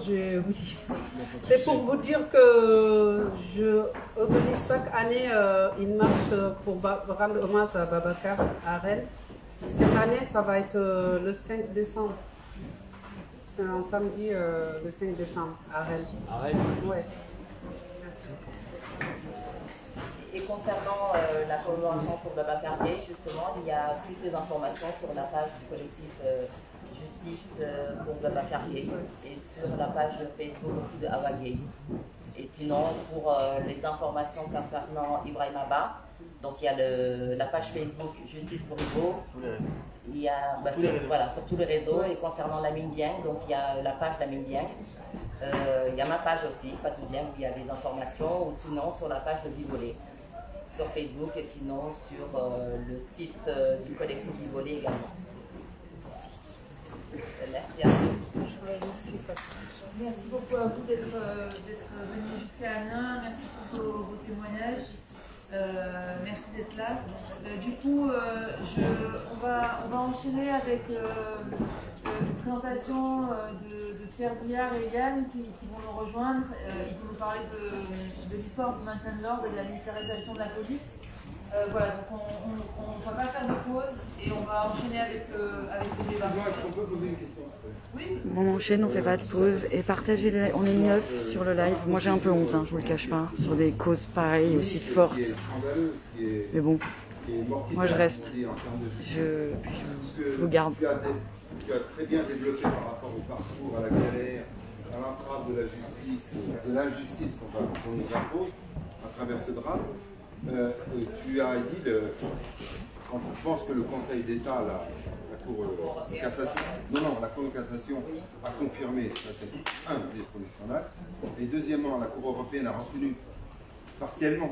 c'est pour vous dire que je organise chaque année une marche pour rendre hommage à Babacar à Rennes. Cette année, ça va être le 5 décembre. C'est un samedi, le 5 décembre, à Rennes. À Rennes? Ouais. Merci. Et concernant la commémoration pour Babacar Gueye, justement, il y a toutes les informations sur la page du collectif Justice pour Babacar Gueye et sur la page Facebook aussi de Awa Gueye. Et sinon, pour les informations concernant Ibrahim Abba, donc il y a la page Facebook Justice pour Ivo, il y a sur tous les réseaux. Et concernant Lamine Dieng, donc il y a la page Lamine Dieng, il y a ma page aussi, Fatou Dieng, où il y a des informations, ou sinon sur la page de Bivolé sur Facebook, et sinon sur le site du collectif Bivolé également. Merci à tous. Merci beaucoup à vous d'être venus jusqu'à Amiens. Merci pour vos témoignages. Merci d'être là. Du coup, on va enchaîner avec une présentation de Pierre Bouillard et Yann qui vont nous rejoindre. Ils vont nous parler de l'histoire du maintien de l'ordre et de la militarisation de la police. Voilà, donc on ne va pas faire de pause et on va enchaîner avec le débat. On peut poser une question, s'il vous plaît. Oui. On enchaîne, on fait pas de pause et partagez-le. On est 9 sur le live. Moi j'ai un peu honte, hein, je vous le cache pas, sur des causes pareilles aussi fortes. Mais bon, moi je reste. Je vous garde. Tu as très bien développé par rapport au parcours, à la galère, à l'entrave de la justice, de l'injustice qu'on nous impose à travers ce drame. Tu as dit, quand je pense que le Conseil d'État, la Cour de cassation, la Cour de cassation a confirmé, ça c'est un des national, et deuxièmement, la Cour européenne a reconnu partiellement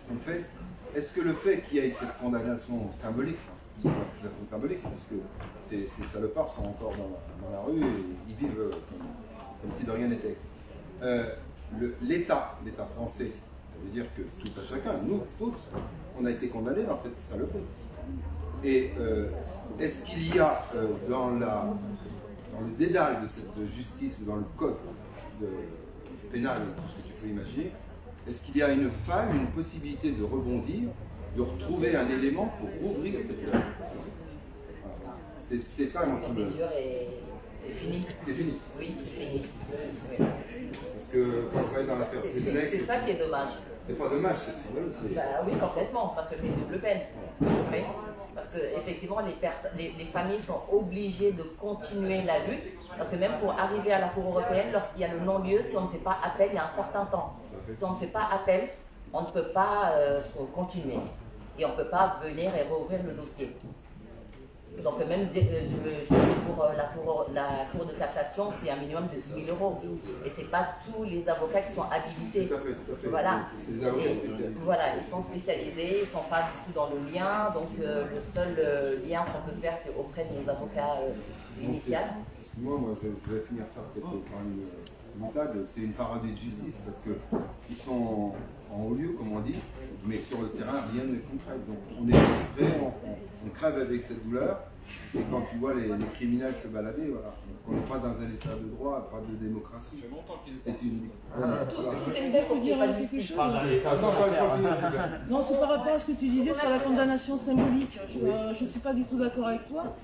ton fait. Est-ce que le fait qu'il y ait cette condamnation symbolique, je la trouve symbolique, parce que ces salopards sont encore dans la rue et ils vivent comme si de rien n'était. L'État français, ça veut dire que tout à chacun, nous tous, on a été condamnés dans cette saloperie. Et est-ce qu'il y a dans le dédale de cette justice, dans le code pénal, tout ce que tu peux imaginer, est-ce qu'il y a une possibilité de rebondir, de retrouver un élément pour rouvrir cette voilà. C'est ça, moi, qui me... La procédure est finie. C'est fini. Oui, c'est fini. Parce que quand je travaille dans l'affaire Cézanne, c'est ça qui est dommage. C'est pas dommage, c'est scandaleux. Oui, complètement, parce que c'est une double peine. Oui. Parce que effectivement, les familles sont obligées de continuer la lutte, parce que même pour arriver à la Cour européenne, lorsqu'il y a le non-lieu, si on ne fait pas appel, il y a un certain temps. Si on ne fait pas appel, on ne peut pas continuer. et on ne peut pas venir et rouvrir le dossier. Donc même pour la cour de cassation, c'est un minimum de 10 000 €. Et ce n'est pas tous les avocats qui sont habilités. Tout à fait. Voilà. C'est des avocats spécialisés. Voilà, ils sont spécialisés, ils ne sont pas du tout dans le lien. Donc le seul lien qu'on peut faire, c'est auprès de nos avocats initiaux. Excuse-moi, je vais finir ça peut-être par une boutade. C'est une parodie de justice parce qu'ils sont en haut lieu, comme on dit, mais sur le terrain, rien ne concret. Donc on est frustré, on crève avec cette douleur. Et quand tu vois les criminels se balader, voilà. Donc, on n'est pas dans un état de droit, pas de démocratie. C'est une... Non, c'est par rapport à ce que tu disais sur la condamnation symbolique. Je ne suis pas du tout d'accord avec toi.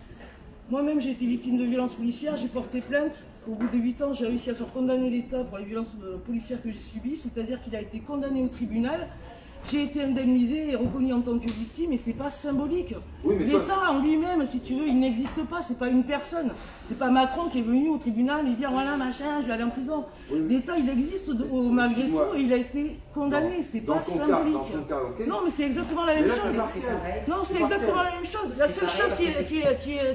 Moi-même, j'ai été victime de violences policières, j'ai porté plainte. Au bout de 8 ans, j'ai réussi à faire condamner l'État pour les violences policières que j'ai subies, c'est-à-dire qu'il a été condamné au tribunal. J'ai été indemnisée et reconnue en tant que victime, et c'est pas symbolique. Oui, l'État en lui-même, si tu veux, il n'existe pas, c'est pas une personne. C'est pas Macron qui est venu au tribunal et dire voilà machin, je vais aller en prison. Oui, l'État, il existe malgré tout et il a été condamné, c'est pas symbolique. Non, mais c'est exactement la même chose. Non, c'est exactement la même chose. La seule chose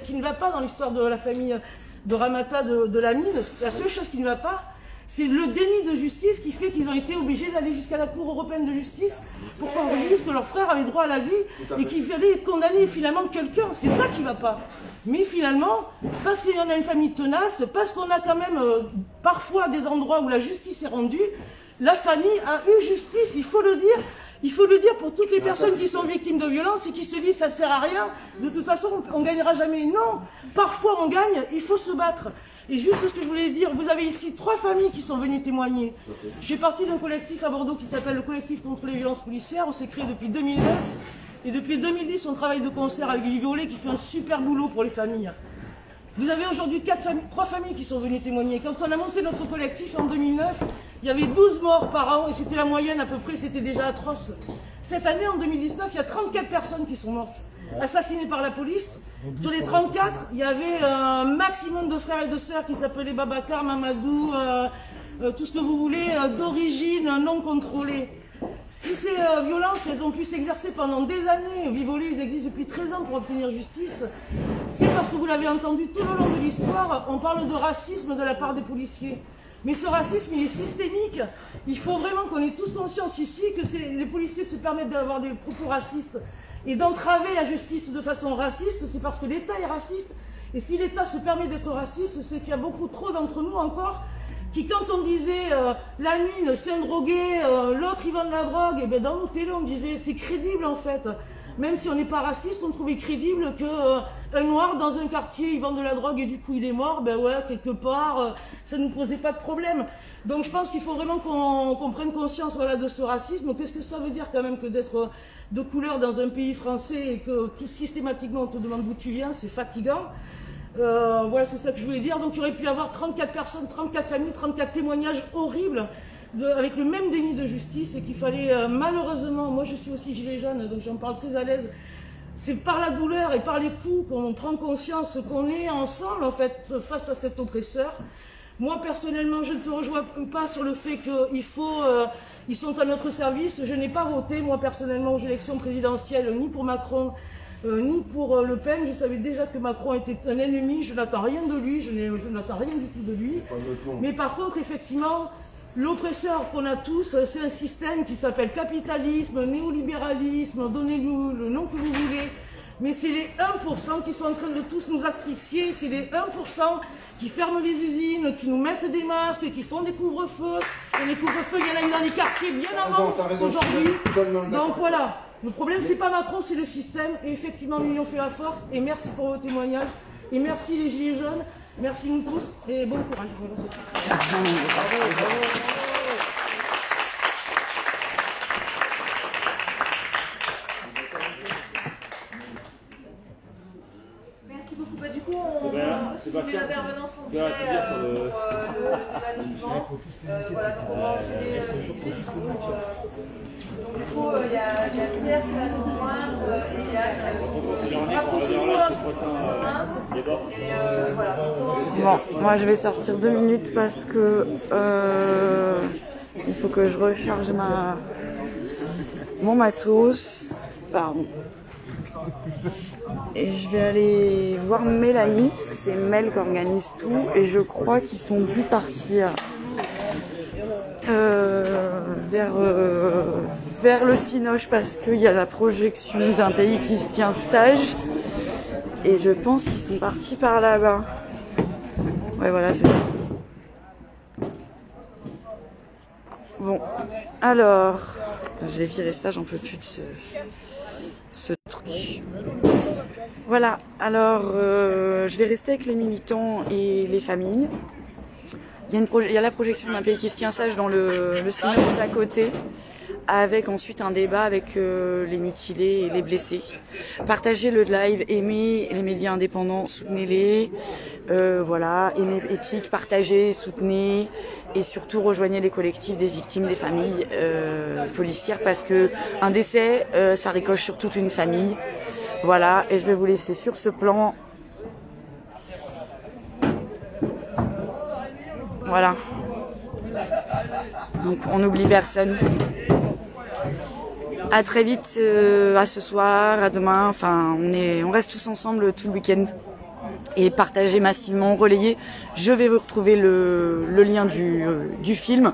qui ne va pas dans l'histoire de la famille de Ramata de la mine, la seule chose qui ne va pas, c'est le déni de justice qui fait qu'ils ont été obligés d'aller jusqu'à la Cour européenne de justice pour qu'on dise que leur frère avait droit à la vie et qu'il fallait condamner finalement quelqu'un. C'est ça qui ne va pas. Mais finalement, parce qu'il y en a une famille tenace, parce qu'on a quand même parfois des endroits où la justice est rendue, la famille a eu justice, il faut le dire. Il faut le dire pour toutes les personnes qui sont victimes de violences et qui se disent ça sert à rien, de toute façon on ne gagnera jamais. Non, parfois on gagne, il faut se battre. Et juste ce que je voulais dire, vous avez ici 3 familles qui sont venues témoigner. Je fais partie d'un collectif à Bordeaux qui s'appelle le collectif contre les violences policières. On s'est créé depuis 2009 et depuis 2010 on travaille de concert avec Guy Violet qui fait un super boulot pour les familles. Vous avez aujourd'hui 3 familles qui sont venues témoigner. Quand on a monté notre collectif en 2009, il y avait 12 morts par an et c'était la moyenne à peu près, c'était déjà atroce. Cette année, en 2019, il y a 34 personnes qui sont mortes, assassinées par la police. Sur les 34, il y avait un maximum de frères et de sœurs qui s'appelaient Babacar, Mamadou, tout ce que vous voulez, d'origine non contrôlée. Si ces violences, elles ont pu s'exercer pendant des années, Vivolé, ils existent depuis 13 ans pour obtenir justice, c'est parce que vous l'avez entendu tout le long de l'histoire, on parle de racisme de la part des policiers. Mais ce racisme, il est systémique. Il faut vraiment qu'on ait tous conscience ici que les policiers se permettent d'avoir des propos racistes et d'entraver la justice de façon raciste, c'est parce que l'État est raciste. Et si l'État se permet d'être raciste, c'est qu'il y a beaucoup trop d'entre nous encore qui, quand on disait la mine, c'est un drogué, l'autre il vend de la drogue, et bien dans nos télés on disait c'est crédible en fait. Même si on n'est pas raciste, on trouvait crédible qu'un noir dans un quartier il vend de la drogue et du coup il est mort, ben ouais, quelque part, ça ne nous posait pas de problème. Donc je pense qu'il faut vraiment qu'on prenne conscience voilà, de ce racisme. Qu'est-ce que ça veut dire quand même que d'être de couleur dans un pays français et que systématiquement on te demande d'où tu viens, c'est fatigant. Voilà, c'est ça que je voulais dire. Donc il y aurait pu y avoir 34 personnes, 34 familles, 34 témoignages horribles avec le même déni de justice et qu'il fallait malheureusement, moi je suis aussi gilet jaune donc j'en parle très à l'aise, c'est par la douleur et par les coups qu'on prend conscience qu'on est ensemble en fait face à cet oppresseur. Moi personnellement je ne te rejoins pas sur le fait qu'il faut, ils sont à notre service, je n'ai pas voté moi personnellement aux élections présidentielles ni pour Macron ni pour Le Pen. Je savais déjà que Macron était un ennemi, je n'attends rien de lui, je n'attends rien du tout de lui. Mais par contre, effectivement, l'oppresseur qu'on a tous, c'est un système qui s'appelle capitalisme, néolibéralisme, donnez-nous le nom que vous voulez. Mais c'est les 1% qui sont en train de tous nous asphyxier, c'est les 1% qui ferment les usines, qui nous mettent des masques, qui font des couvre-feux. Et les couvre-feux, il y en a eu dans les quartiers bien avant aujourd'hui. Donc voilà. Le problème, c'est pas Macron, c'est le système. Et effectivement, l'union fait la force. Et merci pour vos témoignages. Et merci les Gilets jaunes. Merci nous tous. Et bon courage. Merci beaucoup. Bah, du coup, on met l'intervenance en direct pour le débat suivant. Voilà, donc on va enchaîner les discours. Donc du coup, il y a Pierre qui va nous rejoindre et Yann. Rapprochez-vous un petit peu. Et voilà. Bon, moi je vais sortir 2 minutes parce que il faut que je recharge mon matos. Pardon. Et je vais aller voir Mélanie, parce que c'est Mel qui organise tout, et je crois qu'ils sont dû partir vers le Cinoche, parce qu'il y a la projection d'un pays qui se tient sage, et je pense qu'ils sont partis par là-bas. Ouais, voilà, c'est ça. Bon, alors... Attends, je vais virer ça, j'en peux plus de ce truc. Voilà, alors je vais rester avec les militants et les familles. Il y a la projection d'un pays qui se tient sage dans le cinéma d'à côté, avec ensuite un débat avec les mutilés et les blessés. Partagez le live, aimez les médias indépendants, soutenez-les. Voilà, aimez Éthique, partagez, soutenez, et surtout rejoignez les collectifs des victimes, des familles policières, parce que un décès, ça ricoche sur toute une famille. Voilà, et je vais vous laisser sur ce plan. Voilà. Donc on n'oublie personne. À très vite, à ce soir, à demain. Enfin, on reste tous ensemble tout le week-end. Et partagez massivement, relayez. Je vais vous retrouver le lien du film.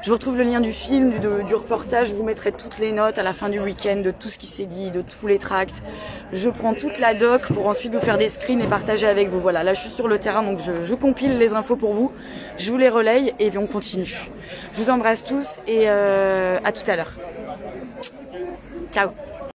Je vous retrouve le lien du film, du reportage. Je vous mettrai toutes les notes à la fin du week-end de tout ce qui s'est dit, de tous les tracts. Je prends toute la doc pour ensuite vous faire des screens et partager avec vous. Voilà, là je suis sur le terrain, donc je compile les infos pour vous. Je vous les relaye et puis on continue. Je vous embrasse tous et à tout à l'heure. Ciao.